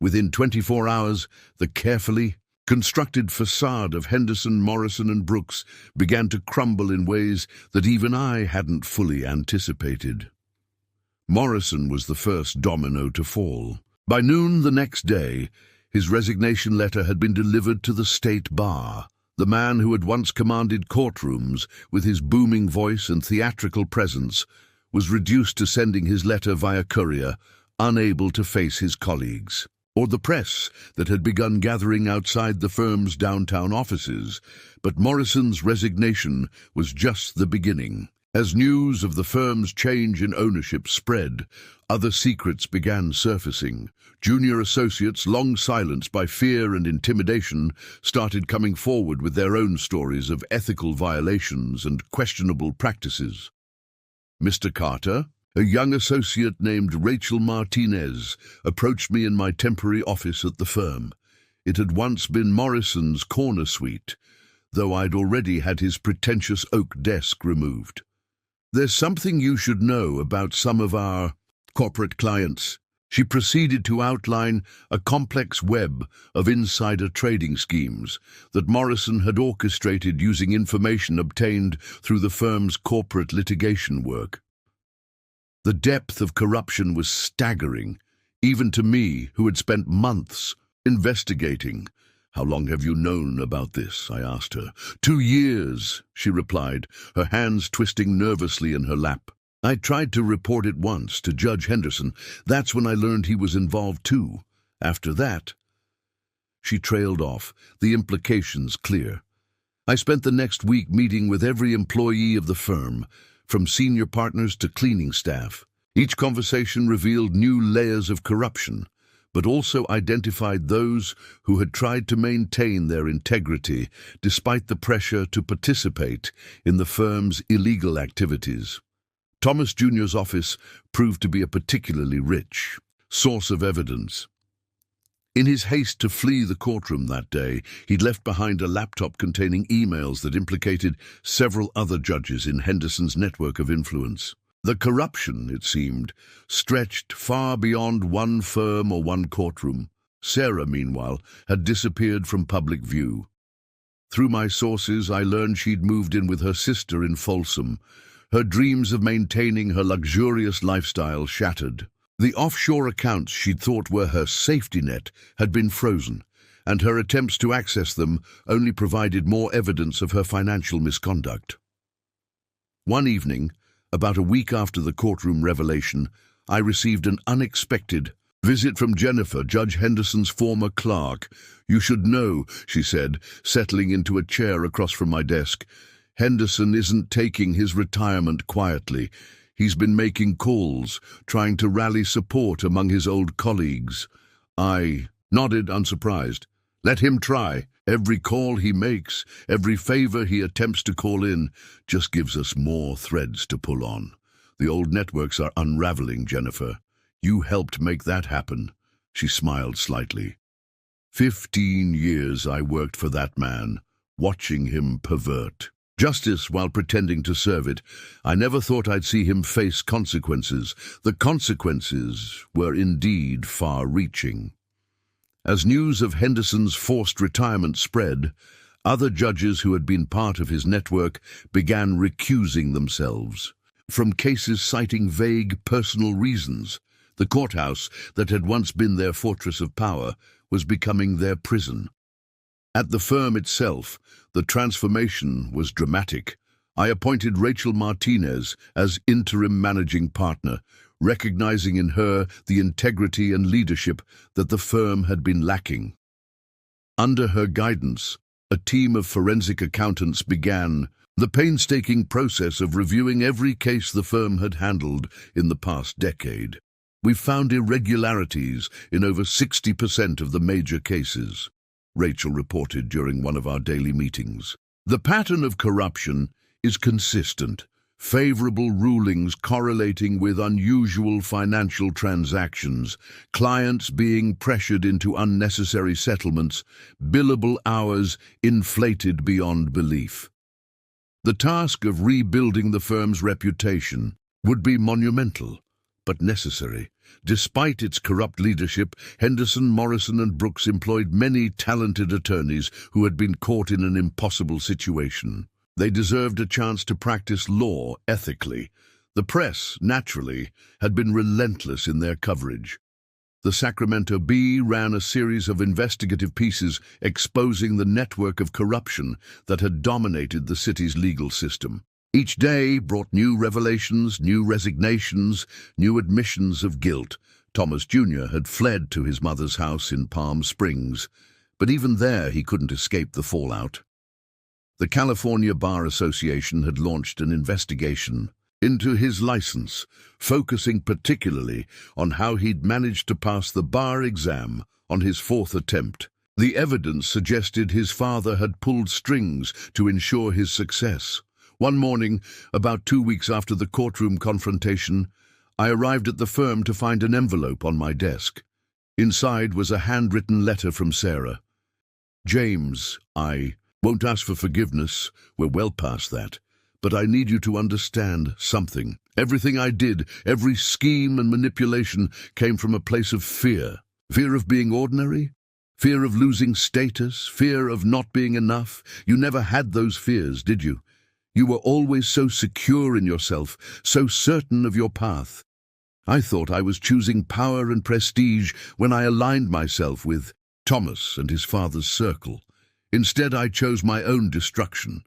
Within 24 hours, the carefully constructed facade of Henderson, Morrison, and Brooks began to crumble in ways that even I hadn't fully anticipated. Morrison was the first domino to fall. By noon the next day, his resignation letter had been delivered to the state bar. The man who had once commanded courtrooms with his booming voice and theatrical presence was reduced to sending his letter via courier, unable to face his colleagues or the press that had begun gathering outside the firm's downtown offices. But Morrison's resignation was just the beginning. As news of the firm's change in ownership spread, other secrets began surfacing. Junior associates, long silenced by fear and intimidation, started coming forward with their own stories of ethical violations and questionable practices. Mr. Carter, a young associate named Rachel Martinez, approached me in my temporary office at the firm. It had once been Morrison's corner suite, though I'd already had his pretentious oak desk removed. "There's something you should know about some of our corporate clients." She proceeded to outline a complex web of insider trading schemes that Morrison had orchestrated using information obtained through the firm's corporate litigation work. The depth of corruption was staggering, even to me, who had spent months investigating. "How long have you known about this?" I asked her. "2 years," she replied, her hands twisting nervously in her lap. "I tried to report it once to Judge Henderson. That's when I learned he was involved too. After that—" She trailed off, the implications clear. I spent the next week meeting with every employee of the firm, from senior partners to cleaning staff. Each conversation revealed new layers of corruption, but also identified those who had tried to maintain their integrity despite the pressure to participate in the firm's illegal activities. Thomas Jr.'s office proved to be a particularly rich source of evidence. In his haste to flee the courtroom that day, he'd left behind a laptop containing emails that implicated several other judges in Henderson's network of influence. The corruption, it seemed, stretched far beyond one firm or one courtroom. Sarah, meanwhile, had disappeared from public view. Through my sources, I learned she'd moved in with her sister in Folsom, her dreams of maintaining her luxurious lifestyle shattered. The offshore accounts she'd thought were her safety net had been frozen, and her attempts to access them only provided more evidence of her financial misconduct. One evening, about a week after the courtroom revelation, I received an unexpected visit from Jennifer, Judge Henderson's former clerk. "You should know," she said, settling into a chair across from my desk. "Henderson isn't taking his retirement quietly. He's been making calls, trying to rally support among his old colleagues." I nodded, unsurprised. "Let him try. Every call he makes, every favor he attempts to call in, just gives us more threads to pull on. The old networks are unraveling, Jennifer. You helped make that happen." She smiled slightly. 15 years I worked for that man, watching him pervert justice while pretending to serve it. I never thought I'd see him face consequences. The consequences were indeed far-reaching. As news of Henderson's forced retirement spread, other judges who had been part of his network began recusing themselves. From cases citing vague personal reasons, the courthouse that had once been their fortress of power was becoming their prison. At the firm itself, the transformation was dramatic. I appointed Rachel Martinez as interim managing partner, recognizing in her the integrity and leadership that the firm had been lacking. Under her guidance, a team of forensic accountants began the painstaking process of reviewing every case the firm had handled in the past decade. We found irregularities in over 60% of the major cases, Rachel reported during one of our daily meetings. "The pattern of corruption is consistent, favorable rulings correlating with unusual financial transactions, clients being pressured into unnecessary settlements, billable hours inflated beyond belief." The task of rebuilding the firm's reputation would be monumental, but necessary. Despite its corrupt leadership, Henderson, Morrison and Brooks employed many talented attorneys who had been caught in an impossible situation. They deserved a chance to practice law ethically. The press, naturally, had been relentless in their coverage. The Sacramento Bee ran a series of investigative pieces exposing the network of corruption that had dominated the city's legal system. Each day brought new revelations, new resignations, new admissions of guilt. Thomas Jr. had fled to his mother's house in Palm Springs, but even there he couldn't escape the fallout. The California Bar Association had launched an investigation into his license, focusing particularly on how he'd managed to pass the bar exam on his 4th attempt. The evidence suggested his father had pulled strings to ensure his success. One morning, about 2 weeks after the courtroom confrontation, I arrived at the firm to find an envelope on my desk. Inside was a handwritten letter from Sarah. "James, I won't ask for forgiveness, we're well past that, but I need you to understand something. Everything I did, every scheme and manipulation came from a place of fear. Fear of being ordinary, fear of losing status, fear of not being enough. You never had those fears, did you? You were always so secure in yourself, so certain of your path. I thought I was choosing power and prestige when I aligned myself with Thomas and his father's circle. Instead, I chose my own destruction.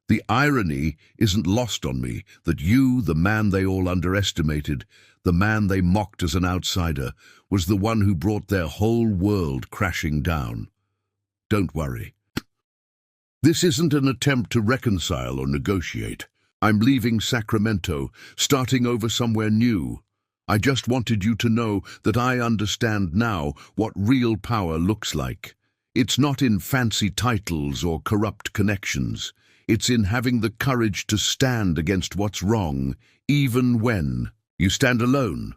The irony isn't lost on me that you, the man they all underestimated, the man they mocked as an outsider, was the one who brought their whole world crashing down. Don't worry. This isn't an attempt to reconcile or negotiate. I'm leaving Sacramento, starting over somewhere new. I just wanted you to know that I understand now what real power looks like. It's not in fancy titles or corrupt connections. It's in having the courage to stand against what's wrong, even when you stand alone.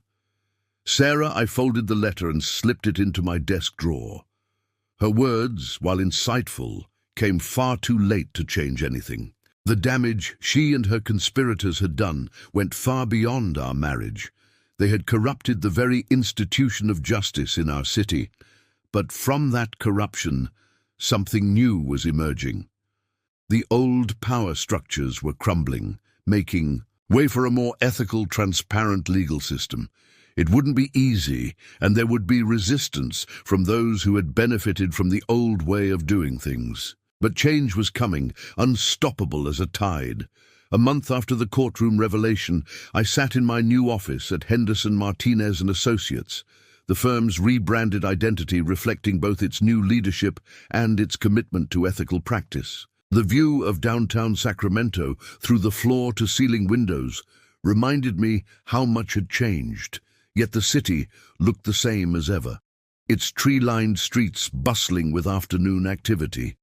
Sarah, I folded the letter and slipped it into my desk drawer. Her words, while insightful, came far too late to change anything. The damage she and her conspirators had done went far beyond our marriage. They had corrupted the very institution of justice in our city. But from that corruption, something new was emerging. The old power structures were crumbling, making way for a more ethical, transparent legal system. It wouldn't be easy, and there would be resistance from those who had benefited from the old way of doing things. But change was coming, unstoppable as a tide. A month after the courtroom revelation, I sat in my new office at Henderson, Martinez and Associates, the firm's rebranded identity reflecting both its new leadership and its commitment to ethical practice. The view of downtown Sacramento through the floor-to-ceiling windows reminded me how much had changed, yet the city looked the same as ever, its tree-lined streets bustling with afternoon activity.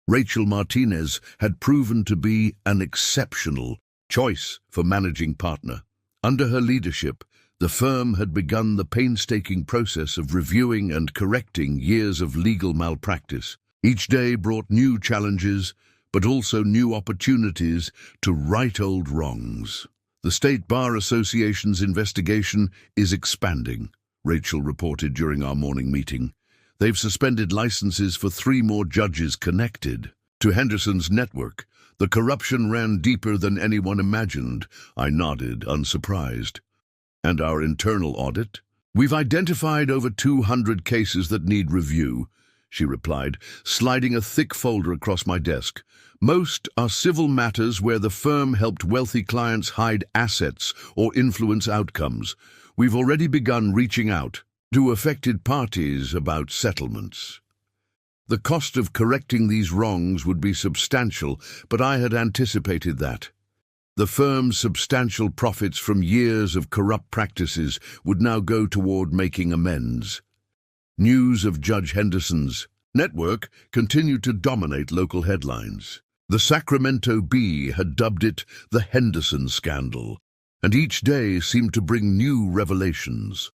Rachel Martinez had proven to be an exceptional choice for managing partner. Under her leadership, the firm had begun the painstaking process of reviewing and correcting years of legal malpractice. Each day brought new challenges, but also new opportunities to right old wrongs. The State Bar Association's investigation is expanding, Rachel reported during our morning meeting. They've suspended licenses for 3 more judges connected to Henderson's network. The corruption ran deeper than anyone imagined. I nodded, unsurprised. And our internal audit? We've identified over 200 cases that need review, she replied, sliding a thick folder across my desk. Most are civil matters where the firm helped wealthy clients hide assets or influence outcomes. We've already begun reaching out to affected parties about settlements. The cost of correcting these wrongs would be substantial, but I had anticipated that. The firm's substantial profits from years of corrupt practices would now go toward making amends. News of Judge Henderson's network continued to dominate local headlines. The Sacramento Bee had dubbed it the Henderson Scandal, and each day seemed to bring new revelations.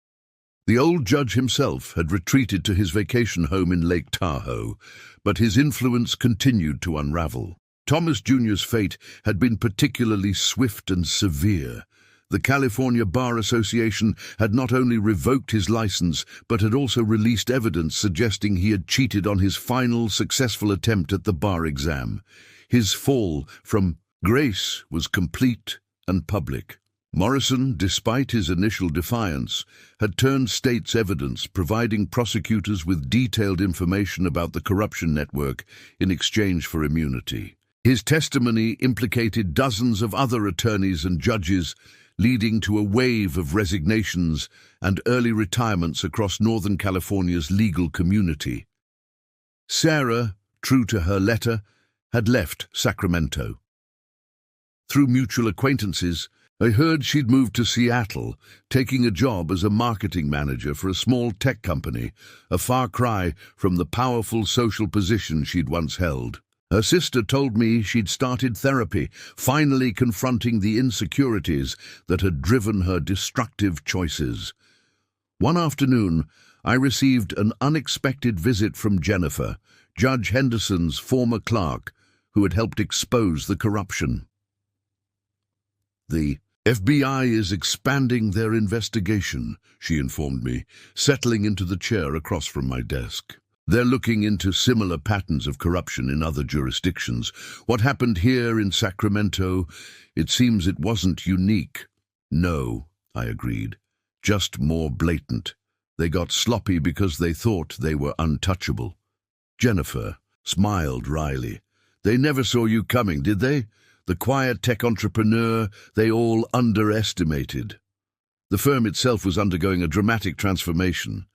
The old judge himself had retreated to his vacation home in Lake Tahoe, but his influence continued to unravel. Thomas Jr.'s fate had been particularly swift and severe. The California Bar Association had not only revoked his license, but had also released evidence suggesting he had cheated on his final successful attempt at the bar exam. His fall from grace was complete and public. Morrison, despite his initial defiance, had turned state's evidence, providing prosecutors with detailed information about the corruption network in exchange for immunity. His testimony implicated dozens of other attorneys and judges, leading to a wave of resignations and early retirements across Northern California's legal community. Sarah, true to her letter, had left Sacramento. Through mutual acquaintances, I heard she'd moved to Seattle, taking a job as a marketing manager for a small tech company, a far cry from the powerful social position she'd once held. Her sister told me she'd started therapy, finally confronting the insecurities that had driven her destructive choices. One afternoon, I received an unexpected visit from Jennifer, Judge Henderson's former clerk, who had helped expose the corruption. The FBI is expanding their investigation, she informed me, settling into the chair across from my desk. They're looking into similar patterns of corruption in other jurisdictions. What happened here in Sacramento, it seems it wasn't unique. No, I agreed. Just more blatant. They got sloppy because they thought they were untouchable. Jennifer smiled wryly. They never saw you coming, did they? The quiet tech entrepreneur they all underestimated. The firm itself was undergoing a dramatic transformation.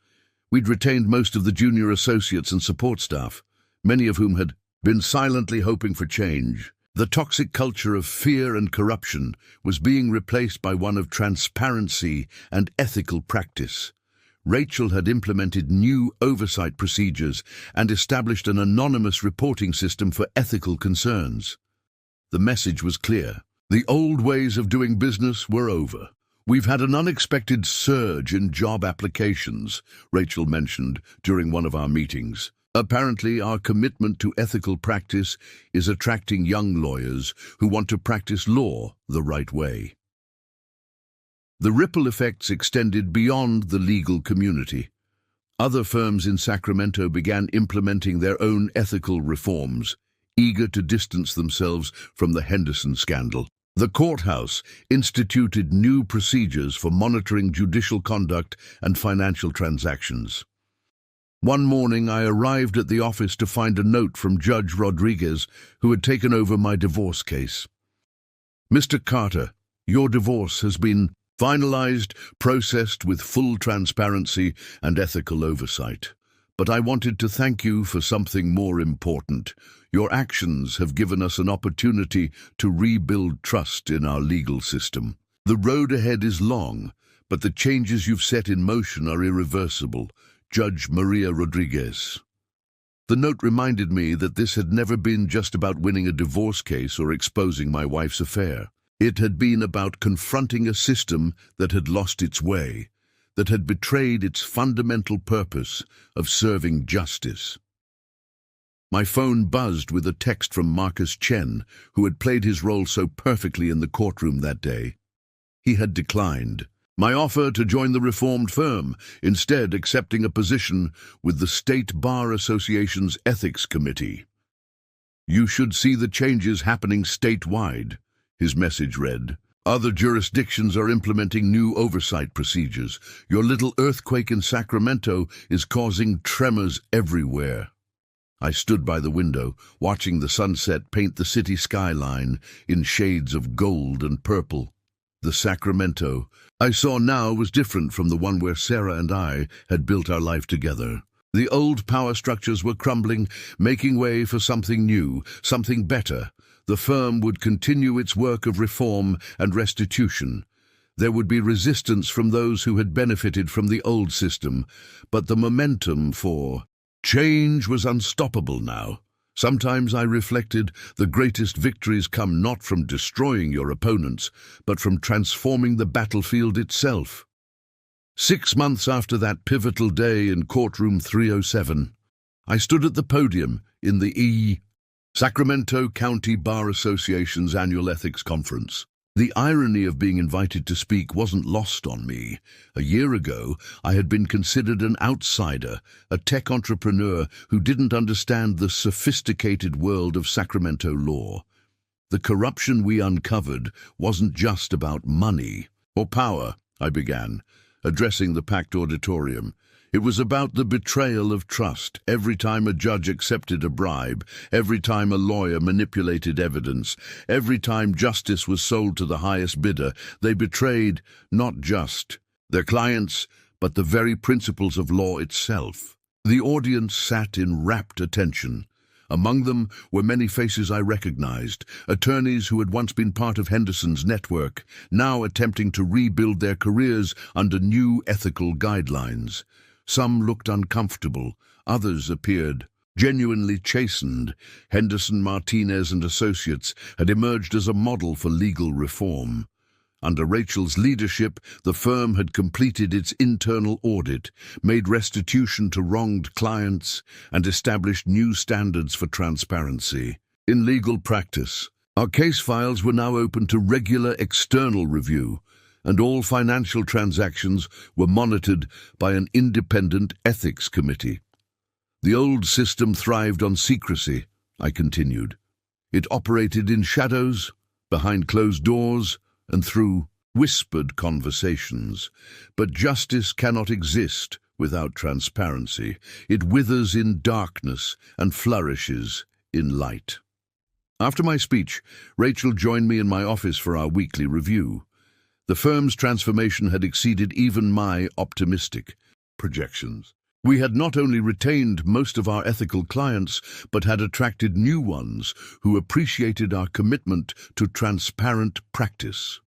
We'd retained most of the junior associates and support staff, many of whom had been silently hoping for change. The toxic culture of fear and corruption was being replaced by one of transparency and ethical practice. Rachel had implemented new oversight procedures and established an anonymous reporting system for ethical concerns. The message was clear. The old ways of doing business were over. We've had an unexpected surge in job applications, Rachel mentioned during one of our meetings. Apparently, our commitment to ethical practice is attracting young lawyers who want to practice law the right way. The ripple effects extended beyond the legal community. Other firms in Sacramento began implementing their own ethical reforms, eager to distance themselves from the Henderson scandal. The courthouse instituted new procedures for monitoring judicial conduct and financial transactions. One morning, I arrived at the office to find a note from Judge Rodriguez, who had taken over my divorce case. "Mr. Carter, your divorce has been finalized, processed with full transparency and ethical oversight. But I wanted to thank you for something more important. Your actions have given us an opportunity to rebuild trust in our legal system. The road ahead is long, but the changes you've set in motion are irreversible. Judge Maria Rodriguez." The note reminded me that this had never been just about winning a divorce case or exposing my wife's affair. It had been about confronting a system that had lost its way, that had betrayed its fundamental purpose of serving justice. My phone buzzed with a text from Marcus Chen, who had played his role so perfectly in the courtroom that day. He had declined my offer to join the reformed firm, instead accepting a position with the State Bar Association's Ethics Committee. "You should see the changes happening statewide," his message read. "Other jurisdictions are implementing new oversight procedures. Your little earthquake in Sacramento is causing tremors everywhere." I stood by the window, watching the sunset paint the city skyline in shades of gold and purple. The Sacramento I saw now was different from the one where Sarah and I had built our life together. The old power structures were crumbling, making way for something new, something better. The firm would continue its work of reform and restitution. There would be resistance from those who had benefited from the old system, but the momentum for change was unstoppable now. Sometimes I reflected, the greatest victories come not from destroying your opponents, but from transforming the battlefield itself. 6 months after that pivotal day in courtroom 307, I stood at the podium in the Sacramento County Bar Association's annual ethics conference. The irony of being invited to speak wasn't lost on me. A year ago, I had been considered an outsider, a tech entrepreneur who didn't understand the sophisticated world of Sacramento law. The corruption we uncovered wasn't just about money or power, I began, addressing the packed auditorium. It was about the betrayal of trust. Every time a judge accepted a bribe, every time a lawyer manipulated evidence, every time justice was sold to the highest bidder, they betrayed not just their clients, but the very principles of law itself. The audience sat in rapt attention. Among them were many faces I recognized, attorneys who had once been part of Henderson's network, now attempting to rebuild their careers under new ethical guidelines. Some looked uncomfortable, others appeared genuinely chastened. Henderson, Martinez and Associates had emerged as a model for legal reform. Under Rachel's leadership, the firm had completed its internal audit, made restitution to wronged clients, and established new standards for transparency. In legal practice, our case files were now open to regular external review, and all financial transactions were monitored by an independent ethics committee. The old system thrived on secrecy, I continued. It operated in shadows, behind closed doors, and through whispered conversations. But justice cannot exist without transparency. It withers in darkness and flourishes in light. After my speech, Rachel joined me in my office for our weekly review. The firm's transformation had exceeded even my optimistic projections. We had not only retained most of our ethical clients, but had attracted new ones who appreciated our commitment to transparent practice.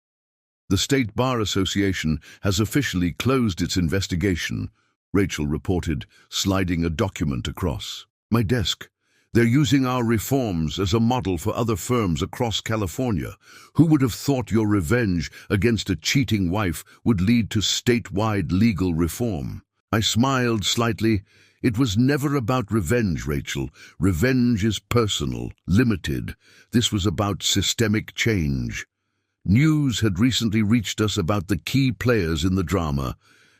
The State Bar Association has officially closed its investigation, Rachel reported, sliding a document across my desk. They're using our reforms as a model for other firms across California. Who would have thought your revenge against a cheating wife would lead to statewide legal reform? I smiled slightly. It was never about revenge, Rachel. Revenge is personal, limited. This was about systemic change. News had recently reached us about the key players in the drama.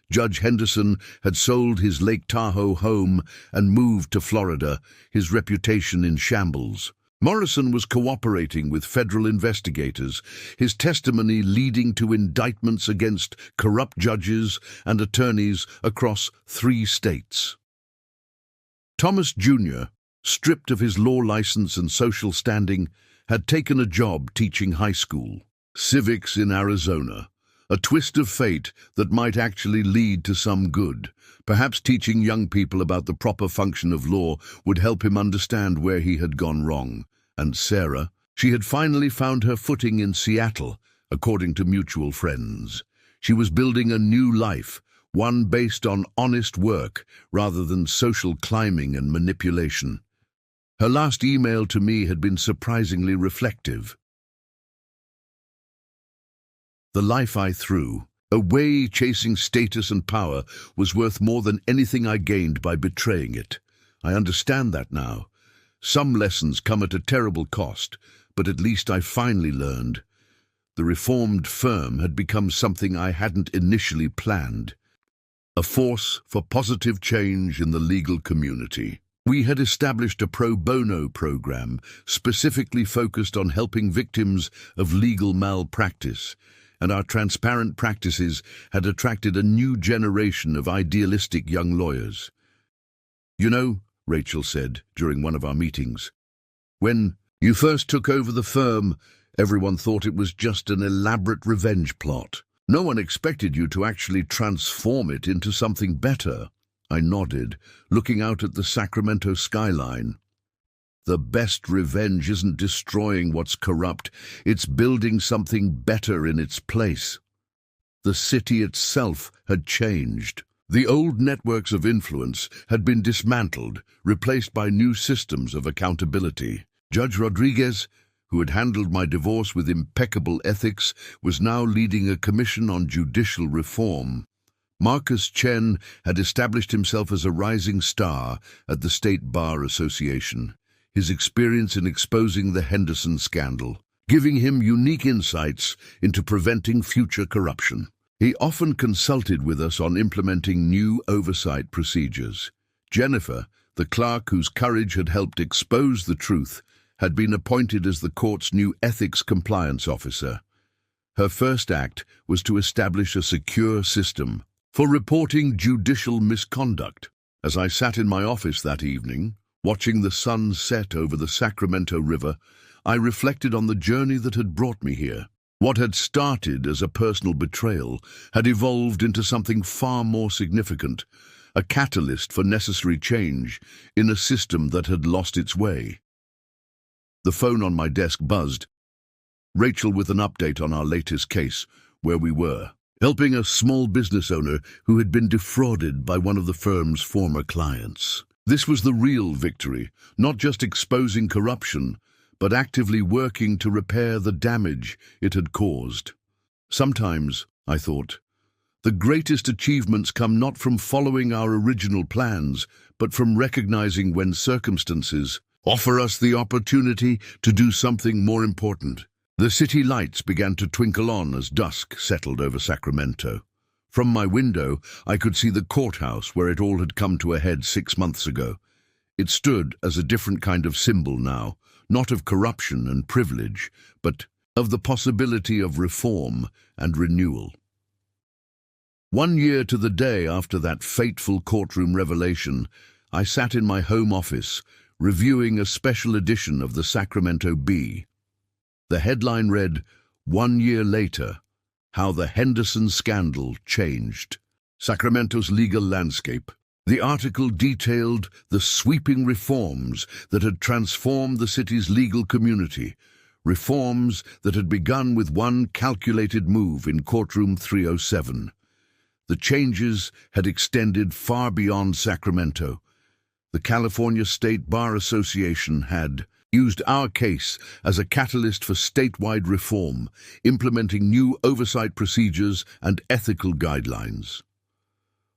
Judge Henderson had sold his Lake Tahoe home and moved to Florida, his reputation in shambles. Morrison was cooperating with federal investigators, his testimony leading to indictments against corrupt judges and attorneys across 3 states. Thomas Jr., stripped of his law license and social standing, had taken a job teaching high school civics in Arizona. A twist of fate that might actually lead to some good. Perhaps teaching young people about the proper function of law would help him understand where he had gone wrong. And Sarah, she had finally found her footing in Seattle, according to mutual friends. She was building a new life, one based on honest work rather than social climbing and manipulation. Her last email to me had been surprisingly reflective. The life I threw, away chasing status and power, was worth more than anything I gained by betraying it. I understand that now. Some lessons come at a terrible cost, but at least I finally learned. The reformed firm had become something I hadn't initially planned. A force for positive change in the legal community. We had established a pro bono program specifically focused on helping victims of legal malpractice, and our transparent practices had attracted a new generation of idealistic young lawyers. You know, Rachel said during one of our meetings, when you first took over the firm, everyone thought it was just an elaborate revenge plot. No one expected you to actually transform it into something better. I nodded, looking out at the Sacramento skyline. The best revenge isn't destroying what's corrupt, it's building something better in its place. The city itself had changed. The old networks of influence had been dismantled, replaced by new systems of accountability. Judge Rodriguez, who had handled my divorce with impeccable ethics, was now leading a commission on judicial reform. Marcus Chen had established himself as a rising star at the State Bar Association, his experience in exposing the Henderson scandal, giving him unique insights into preventing future corruption. He often consulted with us on implementing new oversight procedures. Jennifer, the clerk whose courage had helped expose the truth, had been appointed as the court's new ethics compliance officer. Her first act was to establish a secure system for reporting judicial misconduct. As I sat in my office that evening, watching the sun set over the Sacramento River, I reflected on the journey that had brought me here. What had started as a personal betrayal had evolved into something far more significant, a catalyst for necessary change in a system that had lost its way. The phone on my desk buzzed. Rachel with an update on our latest case, where we were, helping a small business owner who had been defrauded by one of the firm's former clients. This was the real victory, not just exposing corruption, but actively working to repair the damage it had caused. Sometimes, I thought, the greatest achievements come not from following our original plans, but from recognizing when circumstances offer us the opportunity to do something more important. The city lights began to twinkle on as dusk settled over Sacramento. From my window, I could see the courthouse where it all had come to a head 6 months ago. It stood as a different kind of symbol now, not of corruption and privilege, but of the possibility of reform and renewal. 1 year to the day after that fateful courtroom revelation, I sat in my home office, reviewing a special edition of the Sacramento Bee. The headline read, "1 year later, how the Henderson scandal changed Sacramento's legal landscape." The article detailed the sweeping reforms that had transformed the city's legal community, reforms that had begun with one calculated move in courtroom 307. The changes had extended far beyond Sacramento. The California State Bar Association had used our case as a catalyst for statewide reform, implementing new oversight procedures and ethical guidelines.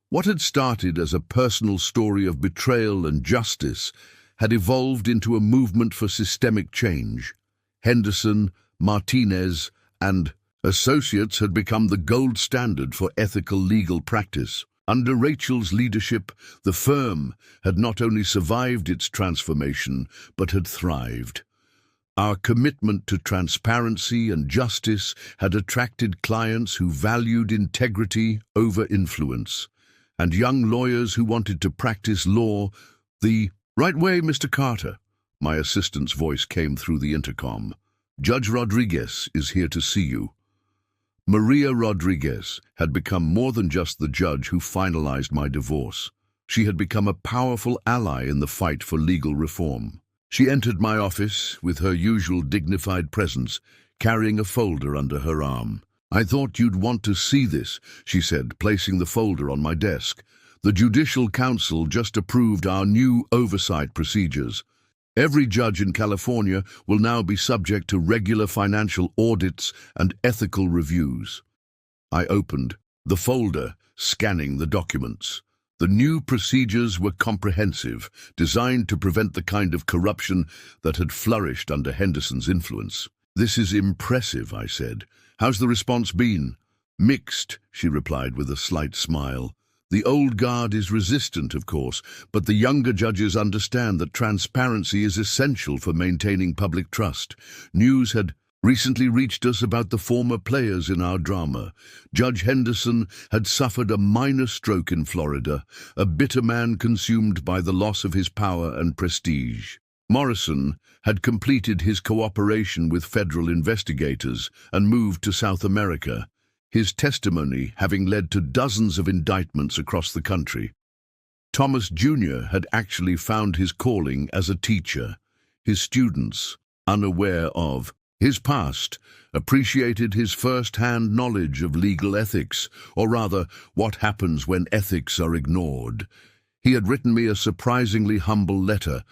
What had started as a personal story of betrayal and justice had evolved into a movement for systemic change. Henderson, Martinez, and Associates had become the gold standard for ethical legal practice. Under Rachel's leadership, the firm had not only survived its transformation, but had thrived. Our commitment to transparency and justice had attracted clients who valued integrity over influence, and young lawyers who wanted to practice law the right way. "Mr. Carter," my assistant's voice came through the intercom. "Judge Rodriguez is here to see you." Maria Rodriguez had become more than just the judge who finalized my divorce. She had become a powerful ally in the fight for legal reform. She entered my office with her usual dignified presence, carrying a folder under her arm. "I thought you'd want to see this," she said, placing the folder on my desk. "The Judicial Council just approved our new oversight procedures. Every judge in California will now be subject to regular financial audits and ethical reviews." I opened the folder, scanning the documents. The new procedures were comprehensive, designed to prevent the kind of corruption that had flourished under Henderson's influence. "This is impressive," I said. "How's the response been?" "Mixed," she replied with a slight smile. "The old guard is resistant, of course, but the younger judges understand that transparency is essential for maintaining public trust. News had recently reached us about the former players in our drama. Judge Henderson had suffered a minor stroke in Florida, a bitter man consumed by the loss of his power and prestige. Morrison had completed his cooperation with federal investigators and moved to South America, his testimony having led to dozens of indictments across the country. Thomas Jr. had actually found his calling as a teacher. His students, unaware of his past, appreciated his first-hand knowledge of legal ethics, or rather, what happens when ethics are ignored. He had written me a surprisingly humble letter.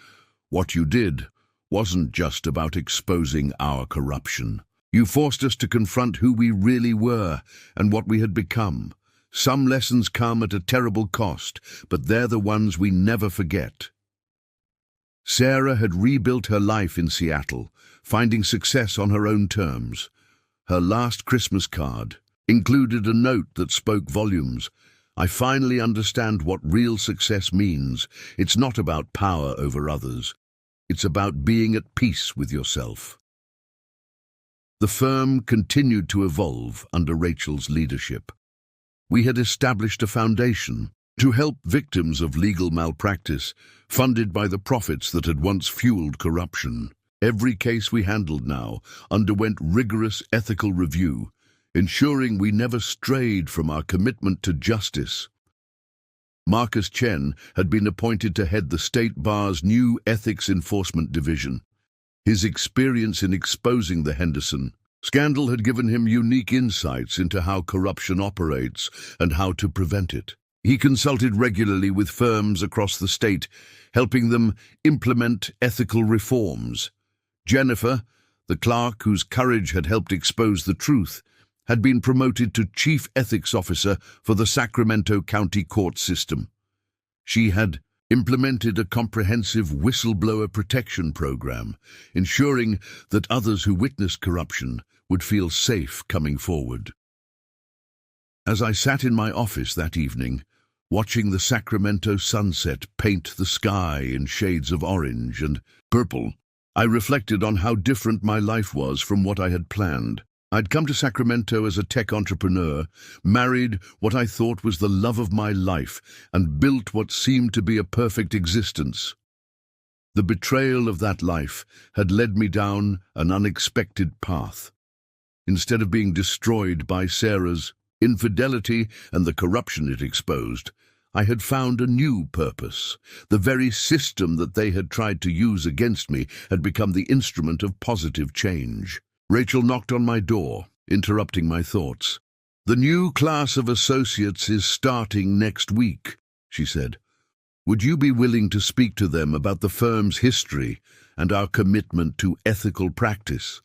"What you did wasn't just about exposing our corruption. You forced us to confront who we really were and what we had become. Some lessons come at a terrible cost, but they're the ones we never forget." Sarah had rebuilt her life in Seattle, finding success on her own terms. Her last Christmas card included a note that spoke volumes. "I finally understand what real success means. It's not about power over others. It's about being at peace with yourself." The firm continued to evolve under Rachel's leadership. We had established a foundation to help victims of legal malpractice, funded by the profits that had once fueled corruption. Every case we handled now underwent rigorous ethical review, ensuring we never strayed from our commitment to justice. Marcus Chen had been appointed to head the State Bar's new Ethics Enforcement Division. His experience in exposing the Henderson scandal had given him unique insights into how corruption operates and how to prevent it. He consulted regularly with firms across the state, helping them implement ethical reforms. Jennifer, the clerk whose courage had helped expose the truth, had been promoted to Chief Ethics Officer for the Sacramento County Court System. She had implemented a comprehensive whistleblower protection program, ensuring that others who witnessed corruption would feel safe coming forward. As I sat in my office that evening, watching the Sacramento sunset paint the sky in shades of orange and purple, I reflected on how different my life was from what I had planned. I'd come to Sacramento as a tech entrepreneur, married what I thought was the love of my life, and built what seemed to be a perfect existence. The betrayal of that life had led me down an unexpected path. Instead of being destroyed by Sarah's infidelity and the corruption it exposed, I had found a new purpose. The very system that they had tried to use against me had become the instrument of positive change. Rachel knocked on my door, interrupting my thoughts. "The new class of associates is starting next week," she said. "Would you be willing to speak to them about the firm's history and our commitment to ethical practice?"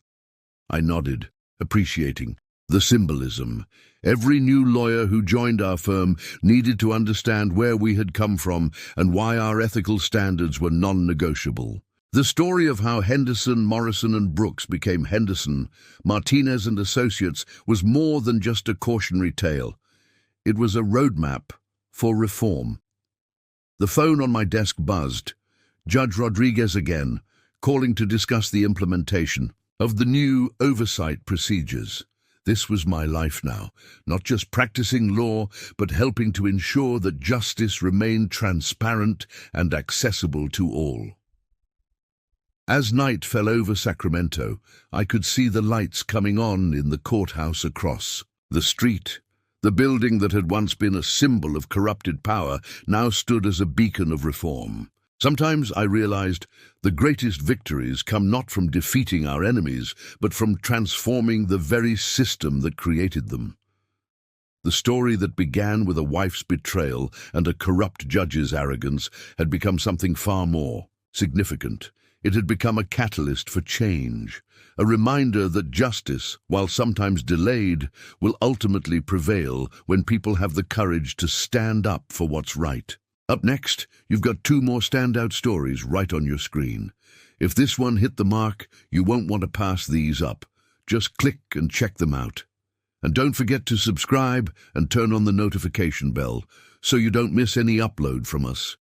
I nodded, appreciating the symbolism. Every new lawyer who joined our firm needed to understand where we had come from and why our ethical standards were non-negotiable. The story of how Henderson, Morrison and Brooks became Henderson, Martinez and Associates was more than just a cautionary tale. It was a roadmap for reform. The phone on my desk buzzed. Judge Rodriguez again, calling to discuss the implementation of the new oversight procedures. This was my life now, not just practicing law, but helping to ensure that justice remained transparent and accessible to all. As night fell over Sacramento, I could see the lights coming on in the courthouse across the street. The building that had once been a symbol of corrupted power now stood as a beacon of reform. Sometimes I realized the greatest victories come not from defeating our enemies, but from transforming the very system that created them. The story that began with a wife's betrayal and a corrupt judge's arrogance had become something far more significant. It had become a catalyst for change, a reminder that justice, while sometimes delayed, will ultimately prevail when people have the courage to stand up for what's right. Up next, you've got 2 more standout stories right on your screen. If this one hit the mark, you won't want to pass these up. Just click and check them out. And don't forget to subscribe and turn on the notification bell so you don't miss any upload from us.